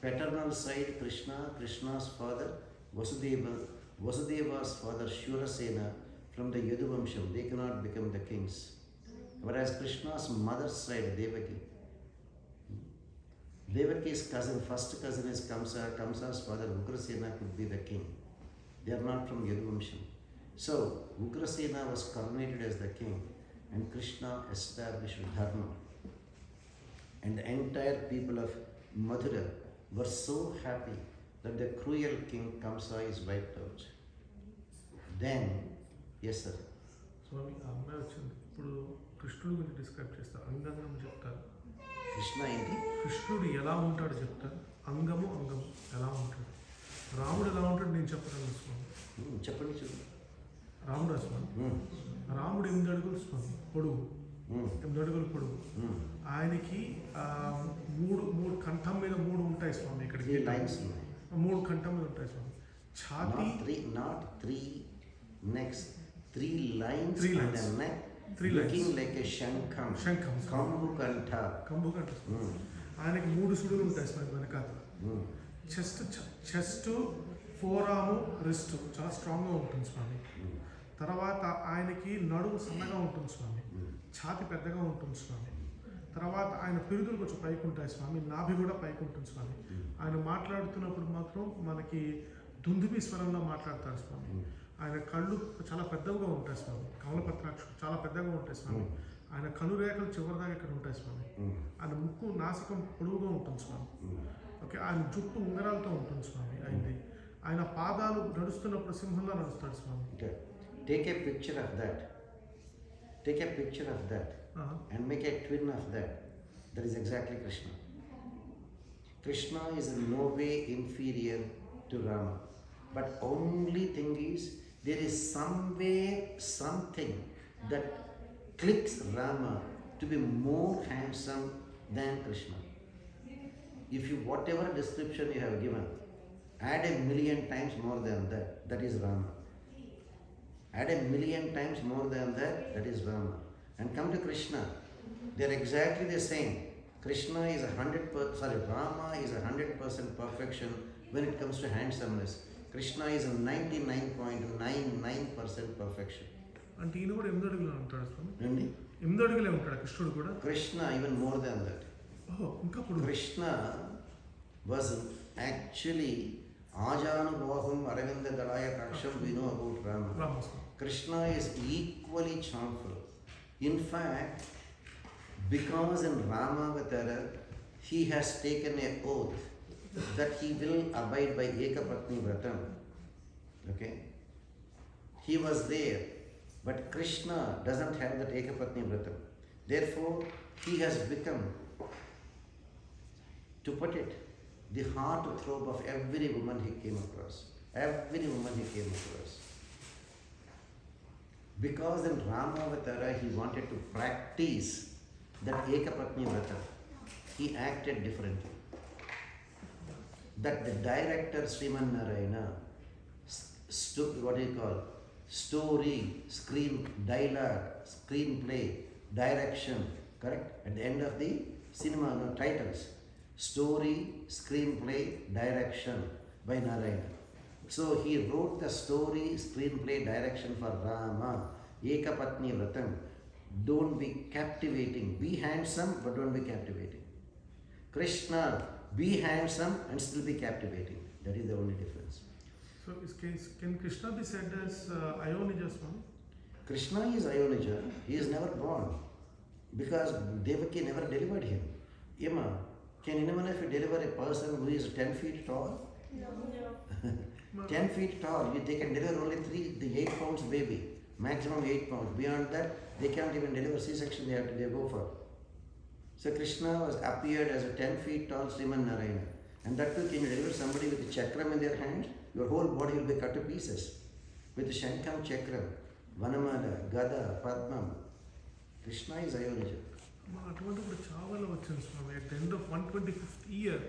Paternal side Krishna, Krishna's father Vasudeva, Vasudeva's father Shurasena from the Yaduvamsham. They cannot become the kings. Whereas Krishna's mother's side Devaki. Devaki's cousin, first cousin is Kamsa. Kamsa's father Ugrasena could be the king. They are not from Yaduvamsham. So Ugrasena was coronated as the king, and Krishna established Dharma. And the entire people of Mathura were so happy that the cruel king Kamsa is wiped out. Then, yes sir. స్వామి ఆ అమ్మాయి వచ్చింది. ఇప్పుడు కృష్ణుడి గురించి describe చేస్తారు. అంగంగం చెప్తారు. కృష్ణ ఏంటి? కృష్ణుడు ఎలా ఉంటాడు చెప్తారు. అంగము ఎలా ఉంటాడు. రాముడు ఎలా ఉంటాడు నేను చెప్పగలను స్వామి. చెప్పండి చూడు. రాముడు స్వామి. రాముడు 8 అడుగులు స్వామి పొడుగు. 8 అడుగులు పొడుగు. ఆయనకి మూడు కంఠం మీద 3 ఉంటాయి స్వామి. ఇక్కడికి లైన్స్ ఉన్నాయి. 3 కంఠం మీద ఉంటాయి స్వామి. ఛాతీ not three necks, 3 lines. 3 lines. On the neck, 3 looking lines. like a shankham. కంబు kantha. ఆయనకి 3 సుడులు ఉంటాయి స్వామి వెనకాల. చెస్ట్ ఫోరాము రిస్ట్ చాలా స్ట్రాంగ్గా ఉంటుంది స్వామి. తర్వాత ఆయనకి నడుము సన్నగా ఉంటుంది స్వామి. ఛాతి పెద్దగా ఉంటుంది స్వామి. తర్వాత ఆయన పిరుదులు కొంచెం పైకి ఉంటాయి స్వామి. నాభి కూడా పైకి ఉంటుంది స్వామి. ఆయన మాట్లాడుతున్నప్పుడు మాత్రం మనకి దుందుబి స్వరంలో మాట్లాడతారు స్వామి. ఆయన కళ్ళు చాలా పెద్దగా ఉంటాయి స్వామి. కమలపత్రాక్ష చాలా పెద్దగా ఉంటాయి స్వామి. ఆయన కనురేఖలు చివరిదాకా ఇక్కడ ఉంటాయి స్వామి. ఆయన ముక్కు నాసికం పొడవుగా ఉంటుంది స్వామి. ఓకే, ఆయన జుట్టు ఉంగరాలతో ఉంటుంది స్వామి. ఆయన పాదాలు నడుస్తున్నప్పుడు సింహంలో నడుస్తాడు స్వామి. Okay. Take a picture of that. Take a picture of that and make a twin of that. That is exactly Krishna. Krishna is in no way inferior to Rama. But only thing is, there is somewhere something that clicks Rama to be more handsome than Krishna. If you, whatever description you have given, add a million times more than that, that is Rama. Add a million times more than that, that is Rama. And come to Krishna, they are exactly the same. Krishna is 100%, Rama is 100% perfection when it comes to handsomeness. Krishna is a 99.99% perfection. అంటే ఈయన కూడా 8 అడుగులు ఉంటాడు స్వామి. Really? 8 అడుగులే ఉంటాడు కృష్ణుడు కూడా. Krishna even more than that. ఇంకా పొడుగు. Krishna was actually Ajanubhaham Aravinda Dalaya Kaksham, we know about Rama. Krishna is equally charmful. In fact, because in Ramavatara he has taken an oath that he will abide by Ekapatni Vratam. Okay? He was there, but Krishna doesn't have that Ekapatni Vratam. Therefore, he has become, to put it, the heartthrob of every woman he came across. Every woman he came across. Because in Ramavatara he wanted to practice that Ekapatni Vrata, he acted differently. That the director Srimad Narayana, what do you call, story, screen, dialogue, screenplay, direction, correct? At the end of the cinema, no, titles, story, screenplay, direction by Narayana. So he wrote the story, screenplay, direction for Rama, Ekapatni Vratam. Don't be captivating. Be handsome, but don't be captivating. Krishna, be handsome and still be captivating. That is the only difference. So can Krishna be said as Ayonija Swami? Krishna is Ayonija. He is never born because Devaki never delivered him. Yama, can anyone of you deliver a person who is 10 feet tall? No. 10 feet tall, they can deliver only 8 pounds baby, maximum 8 pounds. Beyond that, they can't even deliver C-section, they go for. So Krishna was appeared as a 10 feet tall Srimad Narayana. And that too, can you deliver somebody with a chakram in their hand? Your whole body will be cut to pieces. With Shankam Chakram, Vanamala, Gada, Padmam. Krishna is Ayonija. అటువంటి ఇప్పుడు చాలా వచ్చింది స్వామి. At the end of 125th year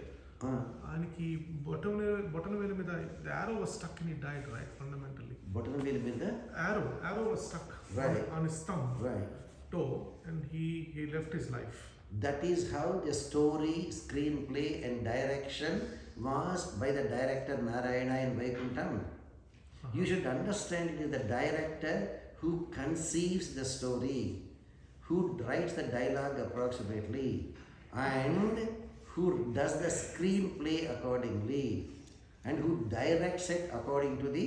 ఆయనకి బొటన వేలు మీద the arrow was stuck and he died, right? Fundamentally. బొటన వేలు మీద arrow was stuck on his thumb, toe, and he left his life. That is how the story, screenplay and direction was by the director Narayana in Vaikuntham. You should understand it is the director who conceives the story, who writes the dialogue approximately, and who does the screenplay accordingly, and who directs it according to the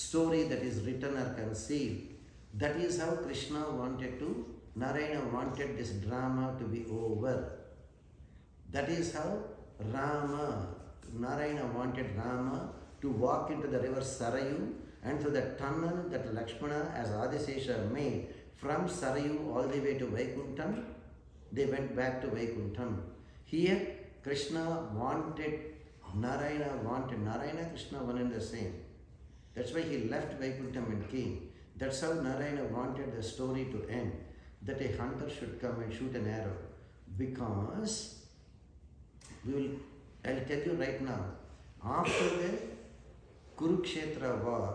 story that is written or conceived. That is how Krishna wanted to, Narayana wanted this drama to be over. That is how Narayana wanted Rama to walk into the river Sarayu, and through the tunnel that Lakshmana as Adisesha made from Sarayu all the way to Vaikuntham, they went back to Vaikuntham. Here, Krishna wanted, Narayana, Krishna one and the same. That's why he left Vaikuntham and came. That's how Narayana wanted the story to end, that a hunter should come and shoot an arrow. Because, I'll tell you right now, after the Kurukshetra war,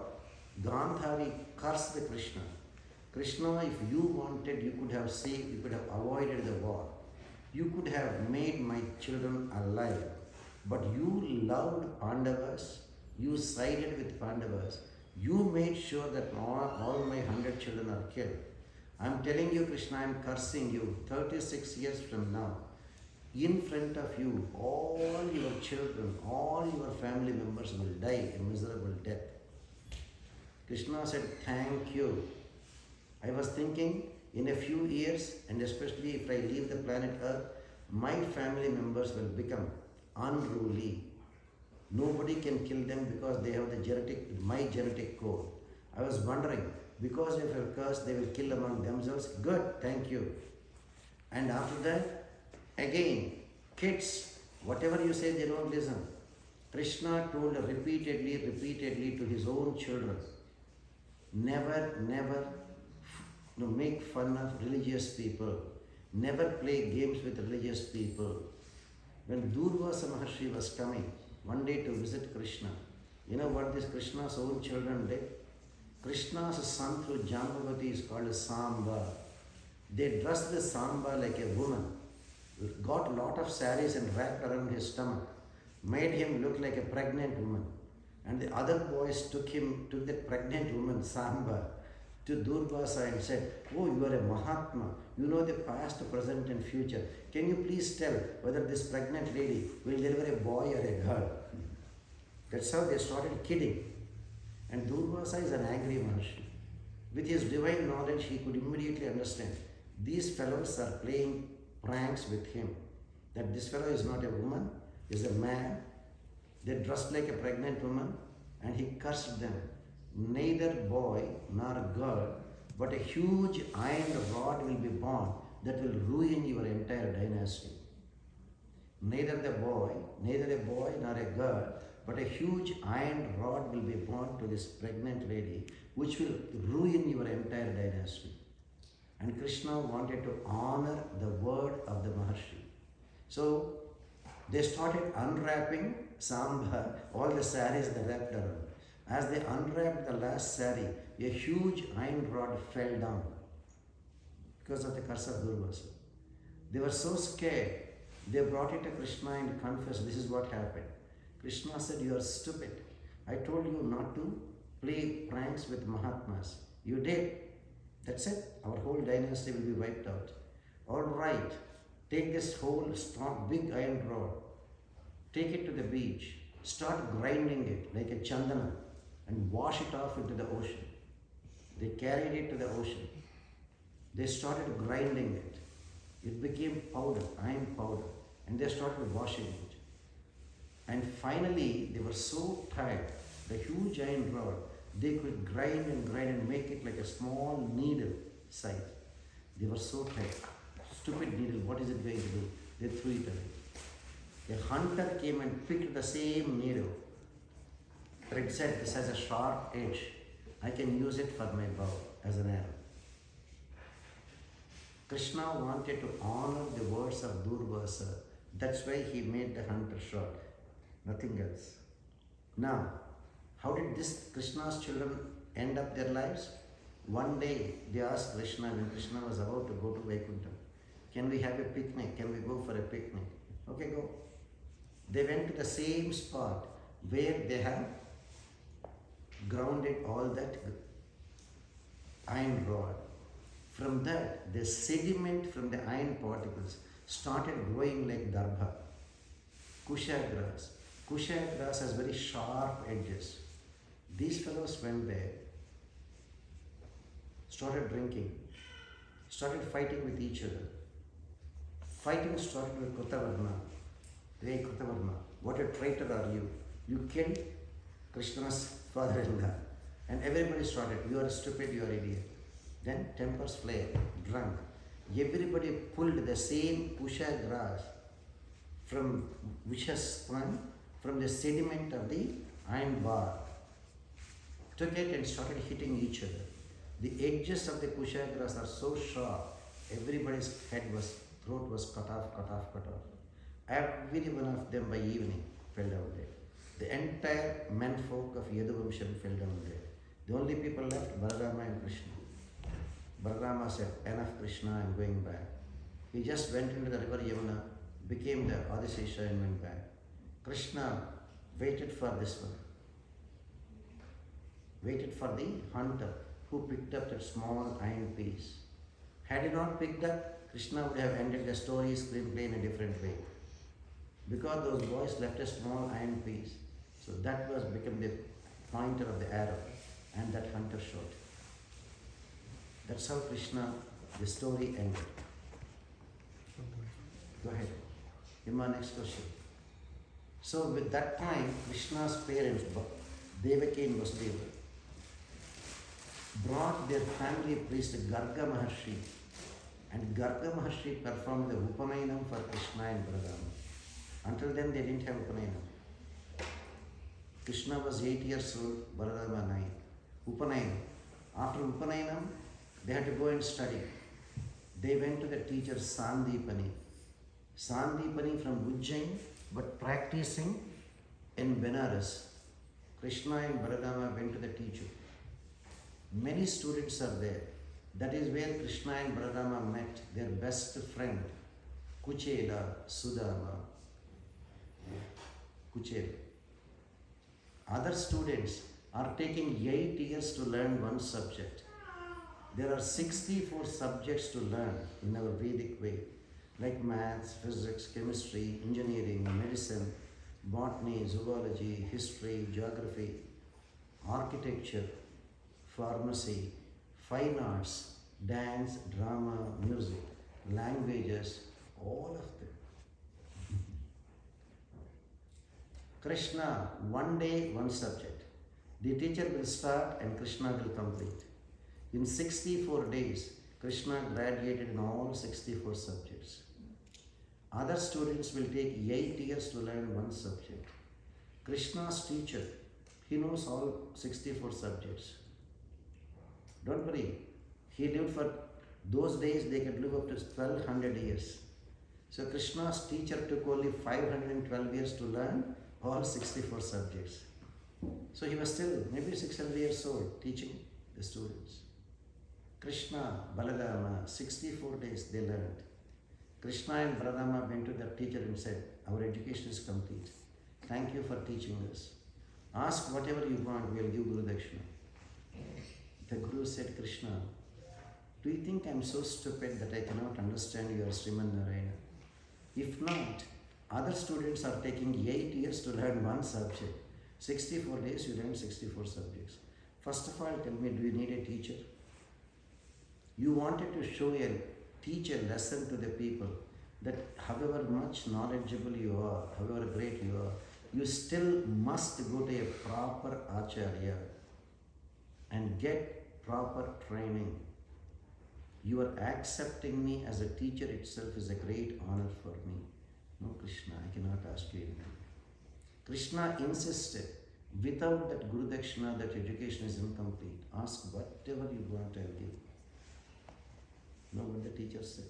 Gandhari cursed Krishna. Krishna, if you wanted, you could have saved, you could have avoided the war. You could have made my children alive. But you loved Pandavas, you sided with Pandavas. You made sure that all my 100 children are killed. I'm telling you, Krishna, I'm cursing you. 36 years from now, in front of you, all your children, all your family members will die a miserable death. Krishna said, thank you. I was thinking, in a few years, and especially if I leave the planet Earth, my family members will become unruly. Nobody can kill them because they have my genetic code. I was wondering, because of your curse, they will kill among themselves. Good, thank you. And after that, again, kids, whatever you say, they don't listen. Krishna told repeatedly to his own children, never make fun of religious people. Never play games with religious people. When Durvasa Maharshi was coming one day to visit Krishna, you know what this Krishna's own children did? Krishna's son through Jambavati is called Samba. They dressed the Samba like a woman, got a lot of saris and wrapped around his stomach, made him look like a pregnant woman. And the other boys took the pregnant woman, Samba, to Durvasa and said, oh, you are a Mahatma. You know the past, present and future. Can you please tell whether this pregnant lady will deliver a boy or a girl? That's how they started kidding. And Durvasa is an angry Maharshi. With his divine knowledge, he could immediately understand these fellows are playing pranks with him. That this fellow is not a woman, is a man. They dressed like a pregnant woman, and he cursed them. Neither boy nor girl, but a huge iron rod will be born that will ruin your entire dynasty. Neither a boy nor a girl, but a huge iron rod will be born to this pregnant lady, which will ruin your entire dynasty. And Krishna wanted to honor the word of the Maharshi. So they started unwrapping Samba, all the saris they wrapped around. As they unwrapped the last sari, a huge iron rod fell down because of the curse of Durvasa. They were so scared, they brought it to Krishna and confessed, this is what happened. Krishna said, you are stupid. I told you not to play pranks with Mahatmas. You did. That's it. Our whole dynasty will be wiped out. All right, take this whole strong, big iron rod, take it to the beach, start grinding it like a chandana and wash it off into the ocean. They carried it to the ocean. They started grinding it. It became powder, iron powder, and they started washing it. And finally, they were so tired, the huge iron rod, they could grind and make it like a small needle size. They were so tired. Stupid needle, what is it going to do? They threw it away. A hunter came and picked the same needle. But it said, this has a sharp edge. I can use it for my bow as an arrow. Krishna wanted to honor the words of Durvasa. That's why he made the hunter short. Nothing else. Now, how did this Krishna's children end up their lives? One day they asked Krishna, when Krishna was about to go to Vaikuntham, can we have a picnic? Can we go for a picnic? Okay, go. They went to the same spot where they have grounded all that iron rod. From that, the sediment from the iron particles started growing like darbha. Kusha grass. Kusha grass has very sharp edges. These fellows went there, started drinking, started fighting with each other. Fighting started with Krutavarma. Hey Krutavarma, what a traitor are you? You killed Krishna's father-in-law. And everybody started, you are stupid, you are idiot. Then tempers flared, drunk. Everybody pulled the same Kusha grass from which has sprung from the sediment of the iron bar. Took it and started hitting each other. The edges of the Kusha grass are so sharp, everybody's throat was cut off. Every one of them by evening fell down there. The entire menfolk of Yaduvamsham fell down there. The only people left, Balarama and Krishna. Balarama said, enough Krishna, I'm going back. He just went into the river Yamuna, became the Adisesha and went back. Krishna waited for this one. Waited for the hunter who picked up that small iron piece. Had he not picked up, Krishna would have ended the story screenplay in a different way. Because those boys left a small iron piece. So that was become the pointer of the arrow, and that hunter shot. That's how Krishna, the story ended. Go ahead. Ima, next question. So with that time, Krishna's parents, Devaki and Vasudeva, brought their family priest Garga Maharshi, and Garga Maharshi performed the Upanayinam for Krishna and Baladama. Until then they didn't have Upanayinam. Krishna was 8 years old, Baladama 9. Upanayinam. After Upanayinam, they had to go and study. They went to the teacher Sandipani. Sandipani from Ujjain, but practicing in Benares. Krishna and Baladama went to the teacher. Many students are there. That is where Krishna and Baladama met their best friend, Kuchela Sudama. Kuchela. Other students are taking 8 years to learn one subject. There are 64 subjects to learn in our Vedic way, like maths, physics, chemistry, engineering, medicine, botany, zoology, history, geography, architecture, pharmacy, fine arts, dance, drama, music, languages, all of them. Krishna, one day, one subject. The teacher will start and Krishna will complete. In 64 days, Krishna graduated in all 64 subjects. Other students will take 8 years to learn one subject. Krishna's teacher, he knows all 64 subjects. Don't worry, he lived for those days, they could live up to 1200 years. So Krishna's teacher took only 512 years to learn all 64 subjects. So he was still maybe 600 years old teaching the students. Krishna, Baladama, 64 days they learned. Krishna and Baladama went to their teacher and said, our education is complete. Thank you for teaching us. Ask whatever you want, we'll give Guru Dakshina. The Guru said, Krishna, do you think I'm so stupid that I cannot understand your Srimad Narayana? If not, other students are taking 8 years to learn one subject. 64 days you learn 64 subjects. First of all, tell me, do you need a teacher? You wanted to teach a lesson to the people that however much knowledgeable you are, however great you are, you still must go to a proper Acharya and get proper training. You are accepting me as a teacher itself is a great honor for me. No, Krishna, I cannot ask you anything. Krishna insisted, without that Guru Dakshina, that education is incomplete. Ask whatever you want, I'll give. You know what the teacher said?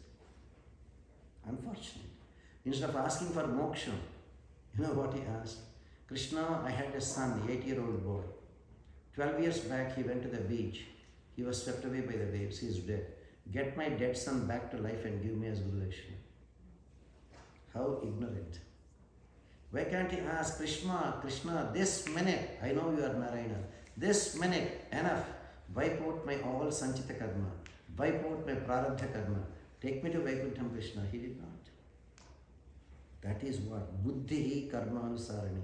Unfortunate. Instead of asking for moksha, you know what he asked? Krishna, I had a son, 8-year-old boy. 12 years back, he went to the beach. He was swept away by the waves. He is dead. Get my dead son back to life and give me as Guru Dakshina. How ignorant. Why can't he ask Krishna, this minute, I know you are Narayana, this minute, enough, wipe out my all sanchita karma, wipe out my prarabdha karma, take me to Vaikuntham, Krishna. He did not. That is what? Buddhi karma anusarani.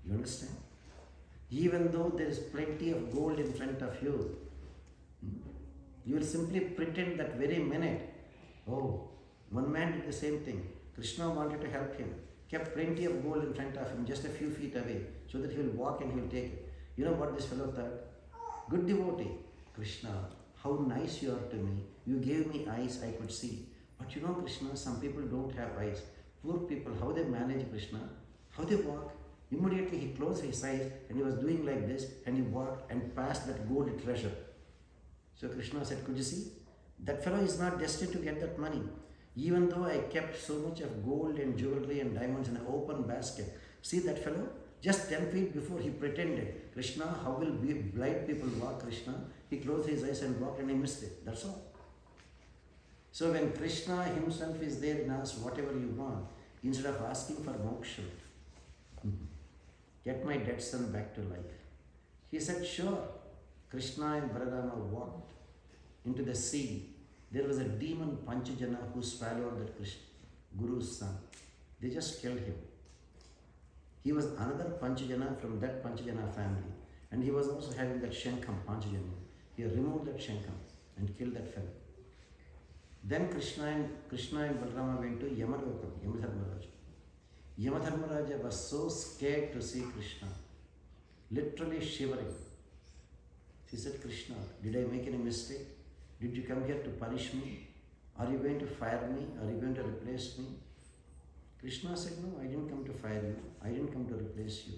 You understand? Even though there is plenty of gold in front of you, you will simply pretend that very minute. Oh, one man did the same thing. Krishna wanted to help him, kept plenty of gold in front of him, just a few feet away, so that he will walk and he will take it. You know what this fellow thought? Good devotee. Krishna, how nice you are to me. You gave me eyes, I could see. But you know, Krishna, some people don't have eyes. Poor people, how they manage Krishna, how they walk. Immediately he closed his eyes and he was doing like this and he walked and passed that gold treasure. So Krishna said, could you see? That fellow is not destined to get that money. Even though I kept so much of gold and jewelry and diamonds in an open basket. See that fellow? Just 10 feet before he pretended, Krishna, how will blind people walk, Krishna? He closed his eyes and walked and he missed it. That's all. So when Krishna himself is there and asks whatever you want, instead of asking for moksha, get my dead son back to life. He said, sure. Krishna and Baladama walked into the sea. There was a demon Panchajana who swallowed that Guru's son. They just killed him. He was another Panchajana from that Panchajana family. And he was also having that Shankam Panchajana. He removed that Shankam and killed that fellow. Then Krishna and Balarama went to Yamadokam, Yamadharmaraj. Yamadharmaraja was so scared to see Krishna, literally shivering. He said, Krishna, did I make any mistake? Did you come here to punish me? Are you going to fire me? Are you going to replace me? Krishna said, no, I didn't come to fire you. I didn't come to replace you.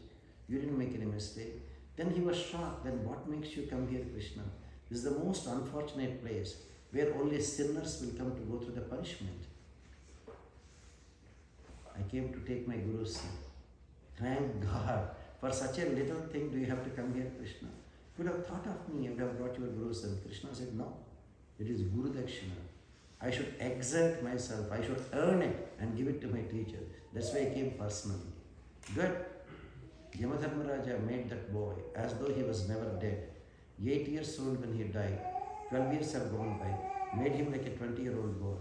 You didn't make any mistake. Then he was shocked. Then what makes you come here, Krishna? This is the most unfortunate place where only sinners will come to go through the punishment. I came to take my Guru's seat. Thank God. For such a little thing, do you have to come here, Krishna? You would have thought of me and have brought your Guru's son. Krishna said, no, it is Guru Dakshina. I should exert myself. I should earn it and give it to my teacher. That's why I came personally. Good. Yamadharmaraja made that boy as though he was never dead. 8 years old when he died. 12 years have gone by. Made him like a 20-year-old boy.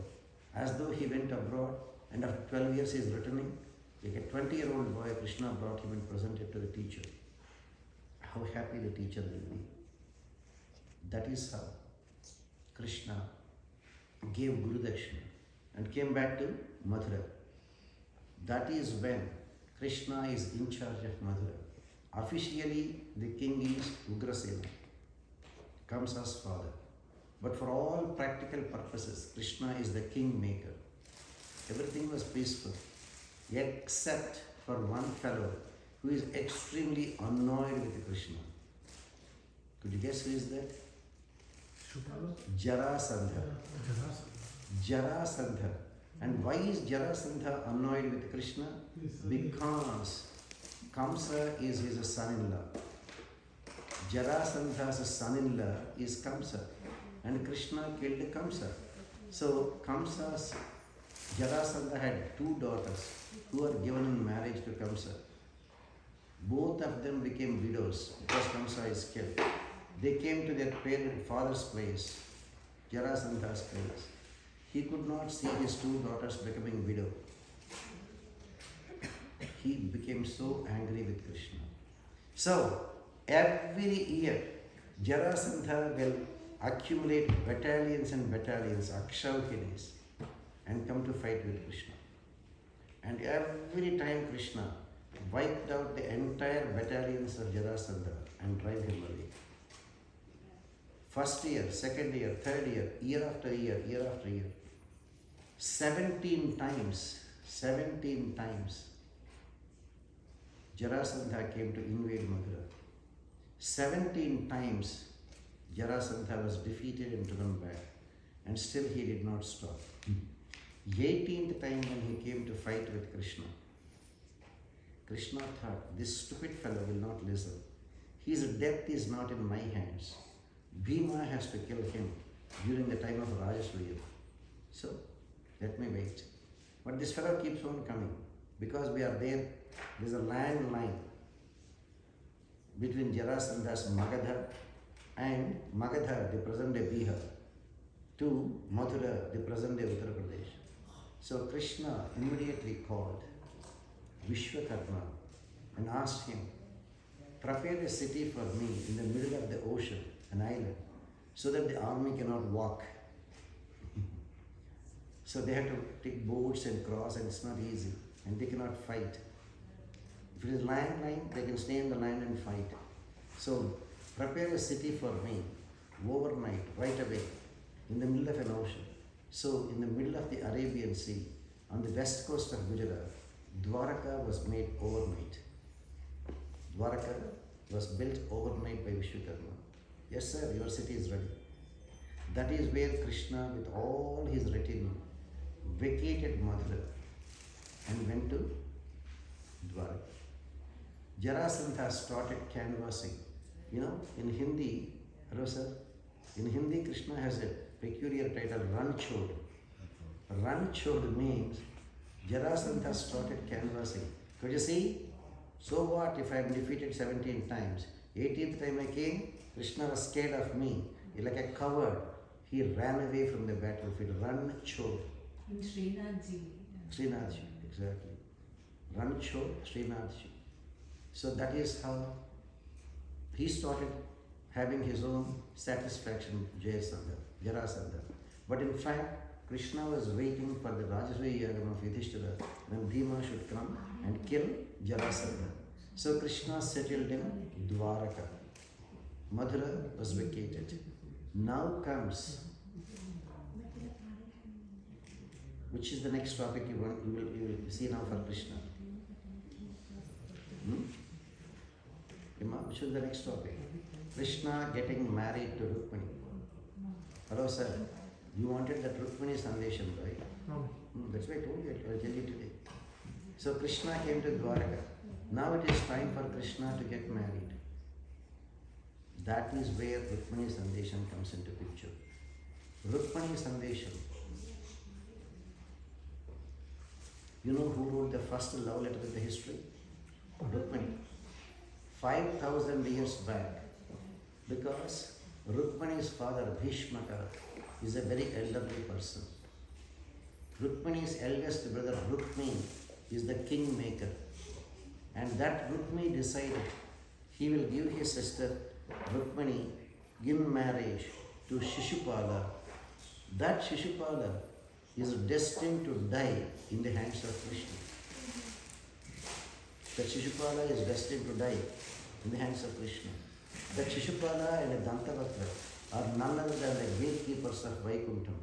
As though he went abroad and after 12 years he is returning. Like a 20-year-old boy, Krishna brought him and presented to the teacher. How happy the teacher will be. That is how Krishna gave Guru Dakshina and came back to Mathura. That is when Krishna is in charge of Mathura. Officially, the king is Ugrasena, Kamsa's father. But for all practical purposes, Krishna is the kingmaker. Everything was peaceful, except for one fellow who is extremely annoyed with Krishna. Could you guess who is that? Shubhala? Jarasandha. Jarasandha. And why is Jarasandha annoyed with Krishna? Because Kamsa is his son-in-law. Jarasandha's son-in-law is Kamsa. And Krishna killed Kamsa. So Jarasandha had 2 daughters who were given in marriage to Kamsa. Both of them became widows because Kamsa is killed. They came to their father's place, Jarasandha's place. He could not see his 2 daughters becoming widow. He became so angry with Krishna. So, every year, Jarasandha will accumulate battalions and battalions, Akshauhinis, and come to fight with Krishna. And every time Krishna wiped out the entire battalions of Jarasandha and drive him away. First year, second year, third year, year after year, year after year. 17 times, Jarasandha came to invade Mathura. 17 times, Jarasandha was defeated and driven back. And still he did not stop. 18th time when he came to fight with Krishna, Krishna thought, this stupid fellow will not listen. His death is not in my hands. Bhima has to kill him during the time of Rajasuya. So, let me wait. But this fellow keeps on coming. Because we are there, there's a land line between Jarasandha's Magadha and Magadha, the present-day Bihar, to Mathura, the present-day Uttar Pradesh. So Krishna immediately called Vishwakarma and asked him, prepare a city for me in the middle of the ocean, an island, so that the army cannot walk. So they have to take boats and cross, and it's not easy, and they cannot fight. If it is land line, they can stay in the land and fight. So prepare a city for me overnight, right away, in the middle of an ocean. So in the middle of the Arabian Sea, on the west coast of Gujarat, Dwaraka was made overnight. Dwaraka was built overnight by Vishwakarma. Yes sir, your city is ready. That is where Krishna with all his retinue vacated Mathura and went to Dwaraka. Jarasandha started canvassing. You know, in Hindi, hello sir, in Hindi Krishna has a peculiar title, Ranchod. Ranchod means Jarasandha started canvassing. Could you see? So what if I am defeated 17 times? 18th time I came, Krishna was scared of me. He like a coward. He ran away from the battlefield. Ranchod. In Srinadji. Srinadji, exactly. Ranchod, Srinadji. So that is how he started having his own satisfaction with Jarasandha. But in fact, Krishna was waiting for the Rajasuya Yagam of Yudhishthira when Bhima should come and kill Jarasandha. So Krishna settled in Dwaraka. Mathura was vacated. Now comes, which is the next topic you will see now for Krishna? Which is the next topic? Krishna getting married to Rukmini. Hello sir, you wanted that Rukmini Sandesham, right? No. That's why I told you, I'll tell you today. So Krishna came to Dwaraka. Now it is time for Krishna to get married. That is where Rukmini Sandesham comes into picture. Rukmini Sandesham. You know who wrote the first love letter in the history? Rukmini. 5,000 years back. Because Rukmini's father, Bhishmaka, is a very elderly person. Rukmini's eldest brother, Rukmi, is the kingmaker. And that Rukmi decided he will give his sister Rukmini in marriage to Shishupala. That Shishupala is destined to die in the hands of Krishna. That Shishupala is destined to die in the hands of Krishna. That Shishupala and Dantavatra are none other than the gatekeepers of Vaikuntham.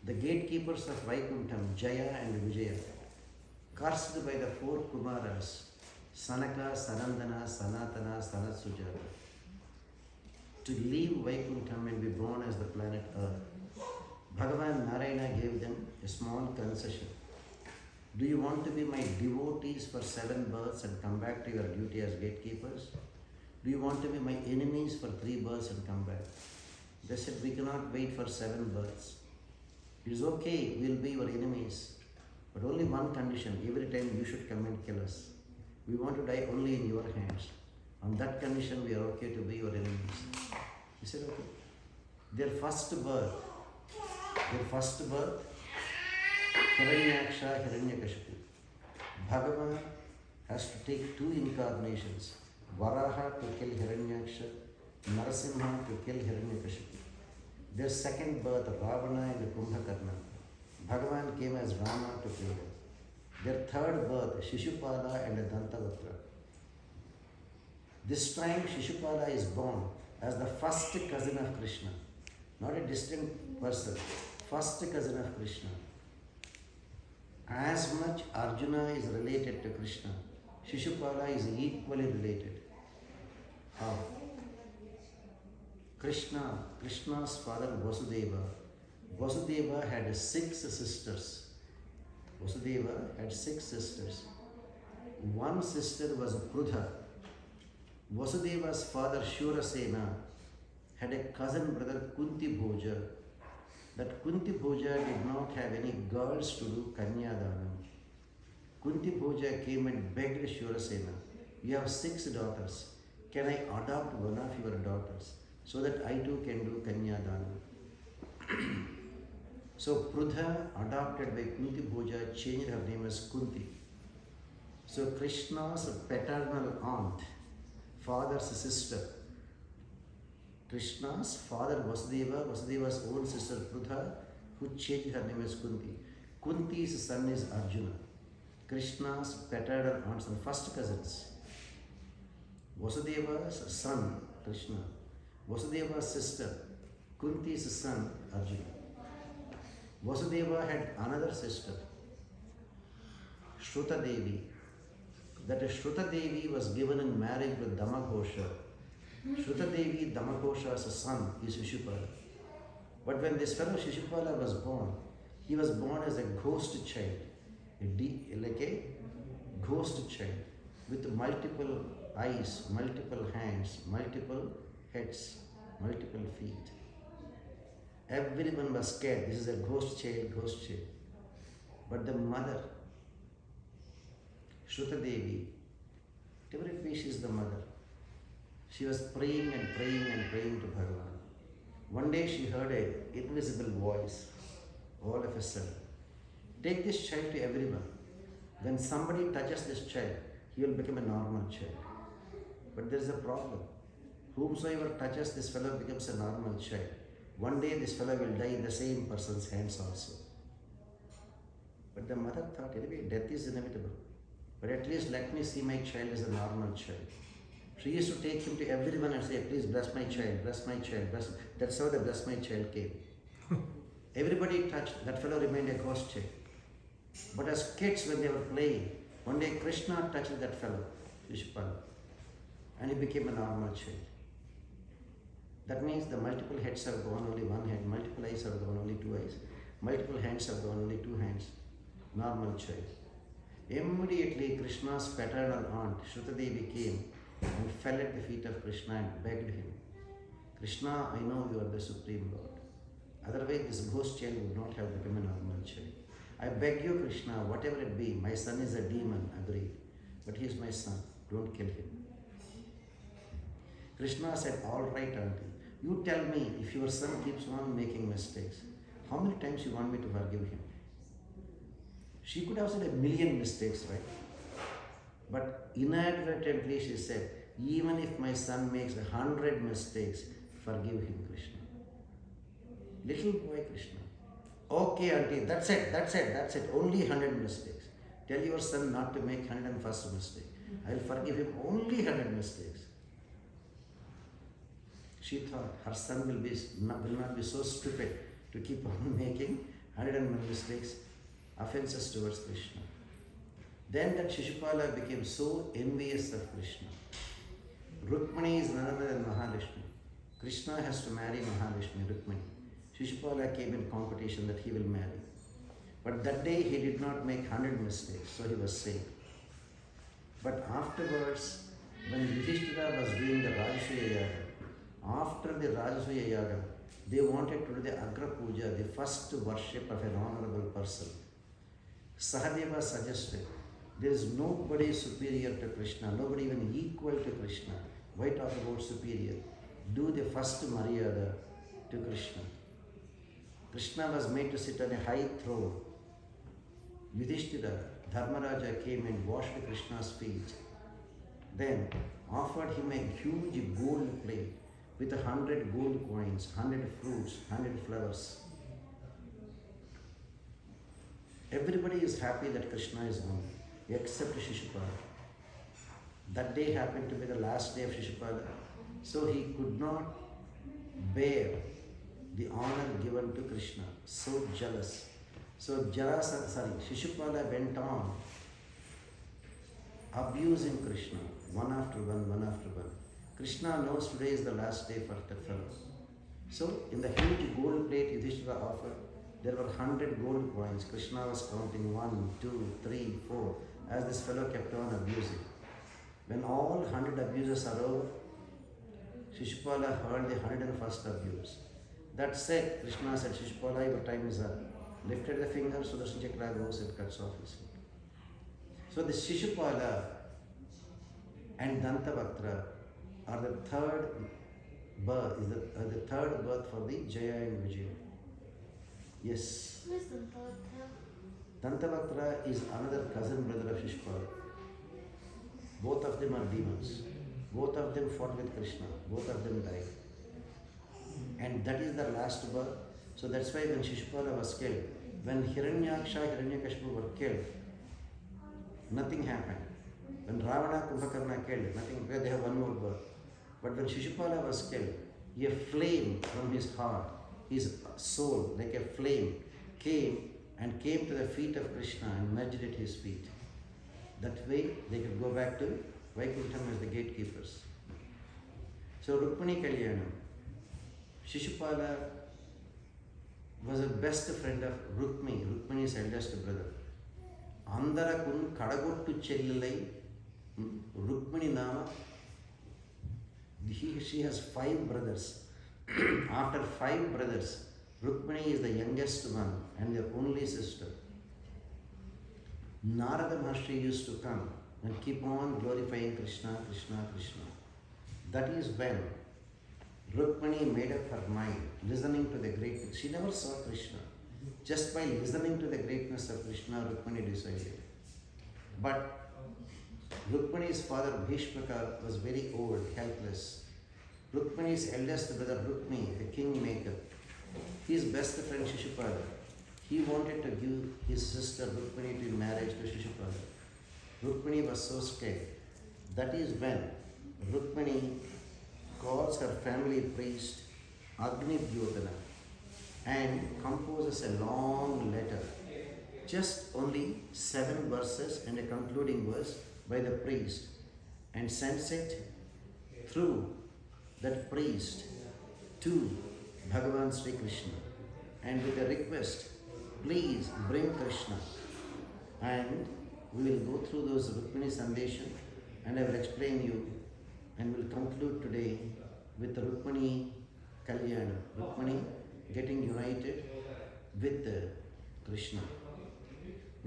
The gatekeepers of Vaikuntham, Jaya and Vijaya, cursed by the four Kumaras, Sanaka, Sanandana, Sanatana, Sanatsujata, to leave Vaikuntham and be born as the planet Earth. Bhagavan Narayana gave them a small concession. Do you want to be my devotees for 7 births and come back to your duty as gatekeepers? Do you want to be my enemies for 3 births and come back? They said, we cannot wait for 7 births. It is okay, we will be your enemies. But only one condition, every time you should come and kill us. We want to die only in your hands. On that condition, we are okay to be your enemies. He said, okay. Their first birth, Hiranyaksha, Hiranyakashipu. Bhagavan has to take 2 incarnations. Varaha to kill Hiranyaksha, Narasimha to kill Hiranyakashipu. Their second birth, Ravana and Kumbhakarna. Bhagavan came as Rama to kill them. Their third birth, Shishupala and Dantavatra. This time Shishupala is born as the first cousin of Krishna. Not a distant person, first cousin of Krishna. As much Arjuna is related to Krishna, Shishupala is equally related. How? Krishna's father Vasudeva. Vasudeva had 6 sisters. One sister was Prudha. Vasudeva's father Shurasena had a cousin brother Kunti Bhoja. That Kunti Bhoja did not have any girls to do Kanyadanam. Kunti Bhoja came and begged Shurasena, you have 6 daughters. Can I adopt one of your daughters so that I too can do Kanyadanam? So Prudha, adopted by Kunti Bhoja, changed her name as Kunti. So Krishna's paternal aunt, father's sister, Krishna's father Vasudeva, Vasudeva's own sister Prudha, who changed her name as Kunti. Kunti's son is Arjuna. Krishna's paternal aunts and first cousins. Vasudeva's son, Krishna. Vasudeva's sister, Kunti's son, Arjuna. Vasudeva had another sister, Shruta Devi. That Shruta Devi was given in marriage with Damaghosha. Shruta Devi, Damaghosha's son, is Shishupala. But when this fellow Shishupala was born, he was born as a ghost child, like a ghost child with multiple eyes, multiple hands, multiple heads, multiple feet. Everyone was scared. This is a ghost child. But the mother, Shruta Devi, whatever it be, she is the mother. She was praying and praying and praying to Bhagavan. One day she heard an invisible voice, all of a sudden. Take this child to everyone. When somebody touches this child, he will become a normal child. But there is a problem. Whomsoever touches this fellow becomes a normal child. One day this fellow will die in the same person's hands also. But the mother thought, anyway, death is inevitable. But at least let me see my child as a normal child. She used to take him to everyone and say, please bless my child, bless my child, bless. That's how the bless my child came. Everybody touched, that fellow remained a ghost child. But as kids, when they were playing, one day Krishna touched that fellow, Shishupala, and he became a normal child. That means the multiple heads have gone only one head, multiple eyes have gone only two eyes, multiple hands have gone only two hands. Normal child. Immediately Krishna's paternal aunt, Shrutadevi, came and fell at the feet of Krishna and begged him, Krishna, I know you are the Supreme Lord. Otherwise this ghost child would not have become a normal child. I beg you, Krishna, whatever it be, my son is a demon, agreed. But he is my son, don't kill him. Krishna said, all right, auntie. You tell me, if your son keeps on making mistakes, how many times you want me to forgive him? She could have said 1,000,000 mistakes, right? But inadvertently she said, even if my son makes 100 mistakes, forgive him, Krishna. Little boy Krishna. Okay, auntie, that's it. Only 100 mistakes. Tell your son not to make 101st mistake. I will forgive him only 100 mistakes. She thought her son will not be so stupid to keep on making 101 mistakes, offenses towards Krishna. Then that Shishupala became so envious of Krishna. Rukmini is none other than Mahalakshmi. Krishna has to marry Mahalakshmi, Rukmini. Shishupala came in competition that he will marry. But that day he did not make 100 mistakes, so he was saved. But afterwards, when Yudhishthira was doing the Rajasuya Yaga, after the Rajasuya Yaga, they wanted to do the Agra Puja, the first worship of an honorable person. Sahadeva suggested, there is nobody superior to Krishna, nobody even equal to Krishna. Why talk about superior? Do the first Maryada to Krishna. Krishna was made to sit on a high throne. Yudhishthira, Dharmaraja came and washed Krishna's feet. Then offered him a huge gold plate with 100 gold coins, 100 fruits, 100 flowers. Everybody is happy that Krishna is gone, except Shishupala. That day happened to be the last day of Shishupala, so he could not bear the honor given to Krishna. So jealous. So Shishupala went on abusing Krishna, one after one. Krishna knows today is the last day for that fellow. So in the huge gold plate Yudhishthira offered, there were 100 gold coins. Krishna was counting 1, 2, 3, 4, as this fellow kept on abusing. When all 100 abuses are over, Shishupala heard the 101st abuse. That said, Krishna said, Shishupala, your time is up. Lifted the finger, Sudarshan Chakra goes and cuts off his head. So the Shishupala and Dantavaktra are the third birth, the third birth for the Jaya and Vijaya. Yes. Who is Dantavaktra? Dantavaktra is another cousin brother of Shishupala. Both of them are demons. Both of them fought with Krishna. Both of them died. And that is the last birth. So that's why when Shishupala was killed, when Hiranyaksha, Hiranyakashipu were killed, nothing happened. When Ravana, Kumbhakarna killed, nothing, they have one more birth. But when Shishupala was killed, a flame from his heart, his soul, like a flame, came to the feet of Krishna and merged at his feet. That way they could go back to Vaikuntham as the gatekeepers. So Rukmini Kalyanam, Shishupala was a best friend of Rukmini's eldest brother. Andarakun Kadagottu Chellilai, Rukmini Nama, she has 5 brothers. After 5 brothers, Rukmini is the youngest one and their only sister. Narada Maharshi used to come and keep on glorifying Krishna, Krishna, Krishna. That is when Rukmini made up her mind, listening to the greatness. She never saw Krishna. Just by listening to the greatness of Krishna, Rukmini decided. But Rukmini's father Bhishmaka was very old, helpless. Rukmini's eldest brother Rukmi, the kingmaker, His best friend Shishupala, he wanted to give his sister Rukmini in marriage to Shishupala. Rukmini was so scared. That is when Rukmini calls her family priest Agni Dyodhana and composes a long letter, just only 7 verses and a concluding verse by the priest, and sends it through that priest to Bhagavan Sri Krishna, and with a request, please bring Krishna. And we will go through those Rukmini Sandesham, and I will explain you, and will conclude today with the Rukmini Kalyana, Rukmini getting united with Krishna.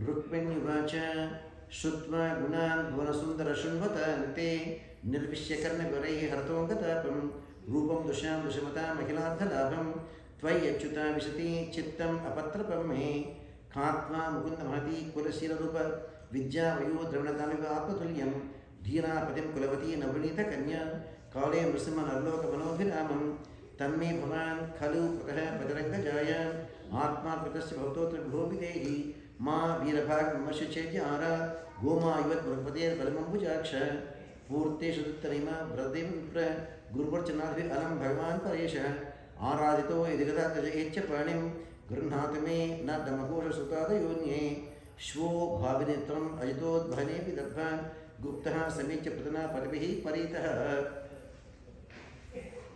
Rukmini Vacha Shutva Gunan Bhunasundara Shunvata Nate Nirvishya Karna Garai Hartovangatapam Rupam Dusham Dushamata Makilartha Labham Tvayachyuta Vishati Chittam Apatrapam Me Khatva Mukunda Mahati Kurasira Rupa Vidya Vayu Dravanatamika Apatulyam Dhira Patim Kulavati Navanita Kanya Kale Mrisimha Narloka Manobhiramam Tanme Bhavan Khalu Prakaha Padaranga Jaya Atma Pratasya Bhavtotra Bhovidehi Ma Virabhag Mashachejara Goma Yuvat Murpadir Balamambujaksha Purte Suduttarima Bradev Vipra Guruvarchanadhi Alam Bhagavan Paresha Aradito Edigata Echa Panim Grunhatame Nadamakosha Sutada Yunye Shvo Bhavinitram Ajitod Bhane Vidabhan Guptaha Samicha Pratana Parvihi Paritaha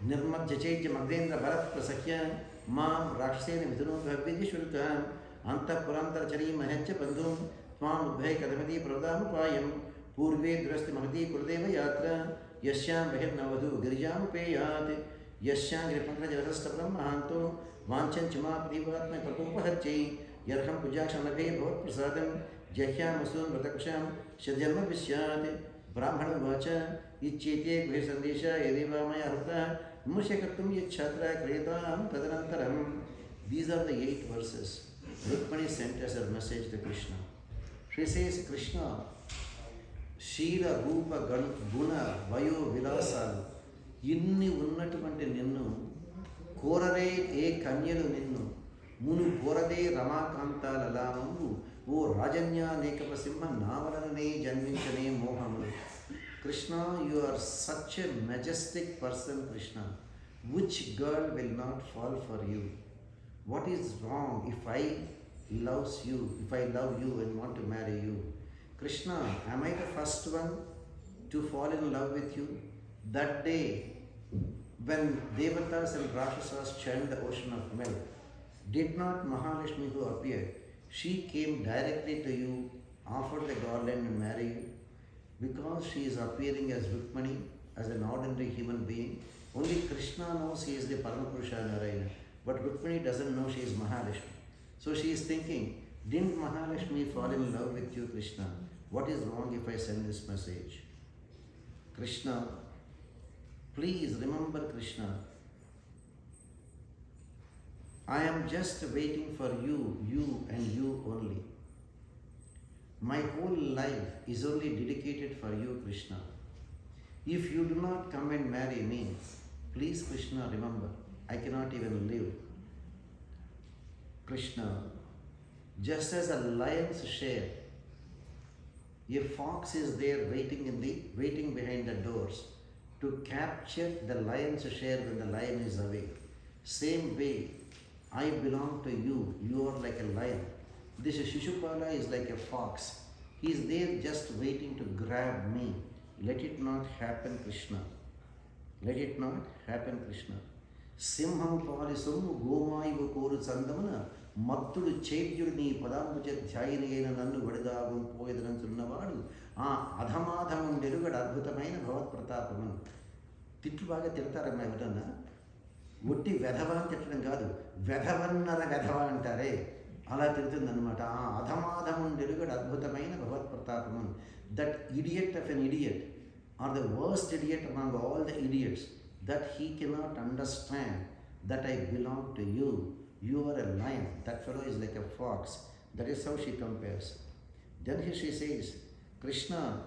Nirmadjachej Magdendra Bharat Prasakya Mam Rakshasena Vidunu Bhavidishurukam Anta Purantara Chari Mahacha Bandhum Tvam Udbhay Kadamati Pradam Payam Purve Durasti Mahati Kurdeva Yatra Yasyam Behir Navadu Girijam Peyat Yasyam Gripankra Jarastapram Mahanto Vanchan Chuma Padivatma Prapupahachi Yarham Pujakshanabhe Bhavat Prasadam Jahyam Asun Vrataksham Shadhyama Visyat Brahmana Vacha Ichete Ghe Sandesha Yadeva Maya Hata Mushakatum Yachatra Kretam Tadanantaram. These are the 8 verses. Rukmini sent us a message to Krishna. She says, Krishna, Shila, Rupa, Guna, Vayo, Vilasalu, Inni Unnatuvanti Ninnu, Korare E Kanyalu Ninnu, Munu Korade Ramakanta Lalamangu, O Rajanya Nekapasimha Navarane Janvinchane Mohamu. Krishna, you are such a majestic person, Krishna. Which girl will not fall for you? What is wrong if I love you and want to marry you? Krishna, am I the first one to fall in love with you? That day, when Devatas and Rakshasas churned the ocean of milk, did not Mahalakshmi who appeared, she came directly to you, offered the garland and marry you? Because she is appearing as Rukmini, as an ordinary human being, only Krishna knows he is the Paramapurusha Narayana. But Rukmini doesn't know she is Mahalakshmi. So she is thinking, didn't Mahalakshmi fall in love with you, Krishna? What is wrong if I send this message? Krishna, please remember, Krishna. I am just waiting for you and you only. My whole life is only dedicated for you, Krishna. If you do not come and marry me, please, Krishna, remember, I cannot even live. Krishna, just as a lion's share, a fox is there waiting behind the doors to capture the lion's share when the lion is away. Same way, I belong to you. You are like a lion. This Shishupala is like a fox. He is there just waiting to grab me. Let it not happen, Krishna. Let it not happen, Krishna. Simham Palisum Gomaiva Koru Sandamana Mattudu Chetyudu Nee Padambuja Dhyainena Nannu Vadagam Poedaran Sunnavadu Adhamadhamam Derugad Adbhutamaina Bhavat Pratapamam. Titlu baga tirtara evadana utti vedava ani tittadam kaadu vedavannara vedava antare ala tirtundannamata adhamadhamam derugad adbhutamaina bhavat pratapamam. That idiot of an idiot, or the worst idiot among all the idiots, that he cannot understand that I belong to you. You are a lion. That fellow is like a fox. That is how she compares. Then she says, Krishna,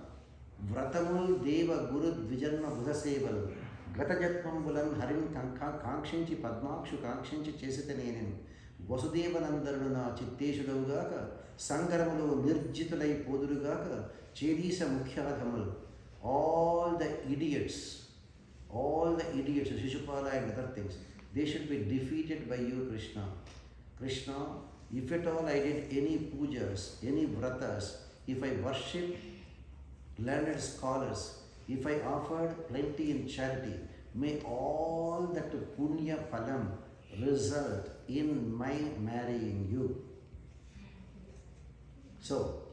Vratamul Deva Guru Dvijanma Budasevalu గతజత్వంబులన్ హరిని కాంక్షించి పద్మాక్షు కాంక్షించి చేసితే నేను వసుదేవనందరుడు నా చిత్తేశుడవుగాక సంగరములో నిర్జితులై పోదురుగాక చేదీశ ముఖ్యాధములు all the idiots, Shishupala and other things, they should be defeated by you, Krishna. Krishna, if at all I did any pujas, any vratas, if I worshipped learned scholars, if I offered plenty in charity, may all that punya phalam result in my marrying you. So,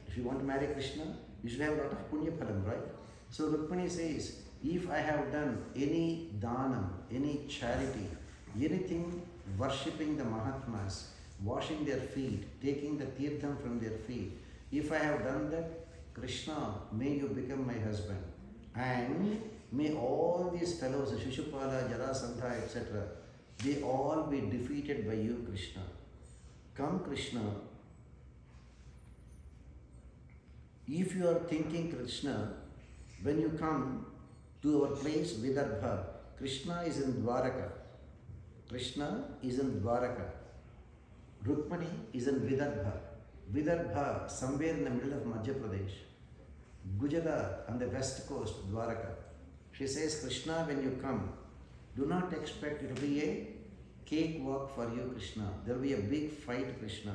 if you want to marry Krishna, you should have a lot of punya phalam, right? So Rukmini says, if I have done any dhanam, any charity, anything worshipping the Mahatmas, washing their feet, taking the tirtham from their feet, if I have done that, Krishna, may you become my husband. And may all these fellows, Shishupala, Jarasandha, etc., they all be defeated by you, Krishna. Come, Krishna. If you are thinking Krishna, when you come to our place Vidarbha, Krishna is in Dwaraka. Krishna is in Dwaraka. Rukmani is in Vidarbha. Vidarbha, somewhere in the middle of Madhya Pradesh. Gujarat on the west coast, Dwaraka. She says, Krishna, when you come, do not expect it will be a cakewalk for you, Krishna. There will be a big fight, Krishna.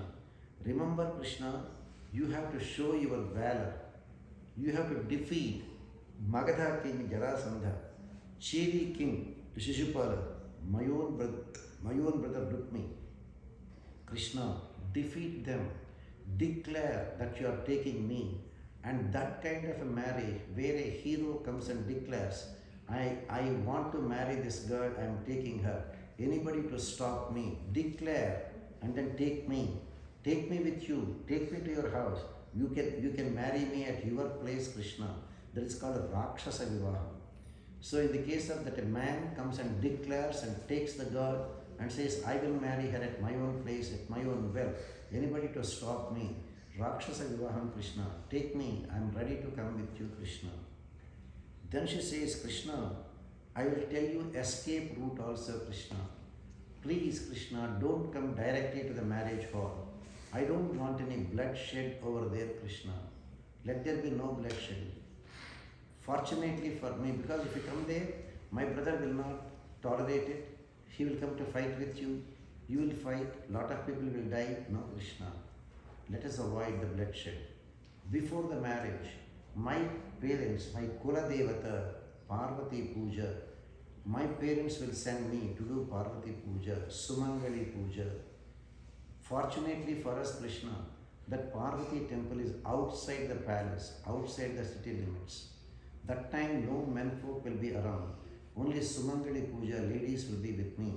Remember, Krishna, you have to show your valor. You have to defeat Magadha king Jarasandha, Chedi king Shishupala, my own brother Rukmi. Krishna, defeat them. Declare that you are taking me. And that kind of a marriage where a hero comes and declares, I want to marry this girl, I am taking her. Anybody to stop me, declare and then take me. Take me with you, take me to your house. You can marry me at your place, Krishna. That is called a Rakshasa Vivaham. So in the case of that, a man comes and declares and takes the girl and says, I will marry her at my own place, at my own will. Anybody to stop me? Rakshasa Vivaham, Krishna. Take me, I am ready to come with you, Krishna. Then she says, Krishna, I will tell you escape route also, Krishna. Please, Krishna, don't come directly to the marriage hall. I don't want any bloodshed over there, Krishna. Let there be no bloodshed. Fortunately for me, because if you come there, my brother will not tolerate it. He will come to fight with you. You will fight. Lot of people will die. No, Krishna. Let us avoid the bloodshed. Before the marriage, my parents, my Kula Devata, Parvati Puja, my parents will send me to do Parvati Puja, Sumangali Puja. Fortunately for us, Krishna, that Parvati temple is outside the palace, outside the city limits. That time no menfolk will be around. Only Sumangali Puja ladies will be with me.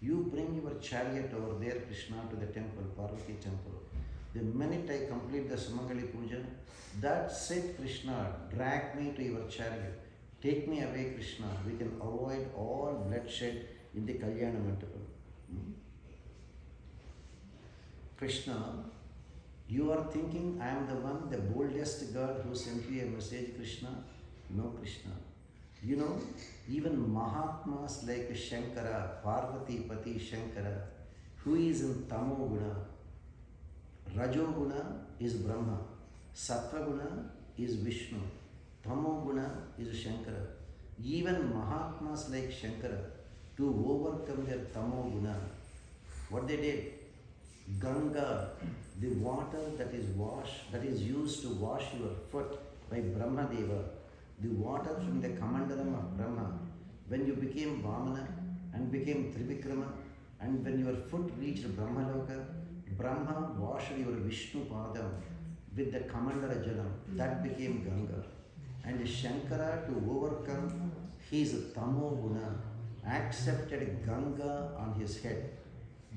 You bring your chariot over there, Krishna, to the temple, Parvati temple. The minute I complete the Sumangali Puja, that's it, Krishna, drag me to your chariot. Take me away, Krishna. We can avoid all bloodshed in the Kalyana Mandapam. Krishna, you are thinking I am the one, the boldest girl who sent you a message, Krishna? No, Krishna. You know, even Mahatmas like Shankara, Parvati Pati Shankara, who is in Tamo Guna, Rajo Guna is Brahma, Sattva Guna is Vishnu, Tamo Guna is Shankara. Even Mahatmas like Shankara, to overcome their Tamo Guna, what they did? Ganga, the water that is used to wash your foot by Brahma Deva, the water from the Kamandalam of Brahma, when you became Vamana and became Trivikrama, and when your foot reached Brahmaloka, Brahma washed your Vishnu Padam with the Kamandala Jalam, that became Ganga. And Shankara, to overcome his Tamo Guna, accepted Ganga on his head.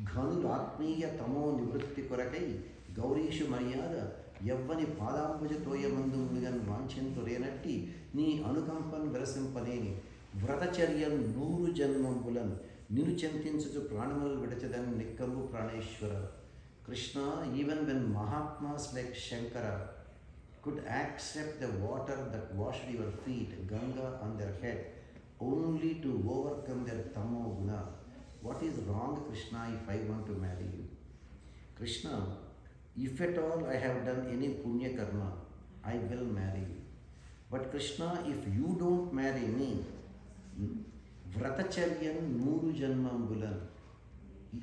Ghanu Atmiya Tamo Nivritti Korakai, Gaurishu Maryada, Yavani Padambuja Toya Mandu Migan Vanchintu Renatti, Ni Anukampan Verasimpaneni, Vratacharyan Nuru Janmambulan, Ninu Chantinsu Pranamal Vidachadan Nikkambu Praneshwara. Krishna, even when Mahatmas like Shankara could accept the water that washed your feet, Ganga, on their head, only to overcome their tamo guna. What is wrong, Krishna, if I want to marry you? Krishna, if at all I have done any punya karma, I will marry you. But Krishna, if you don't marry me, Vratacharyan Nuru Janmambulan,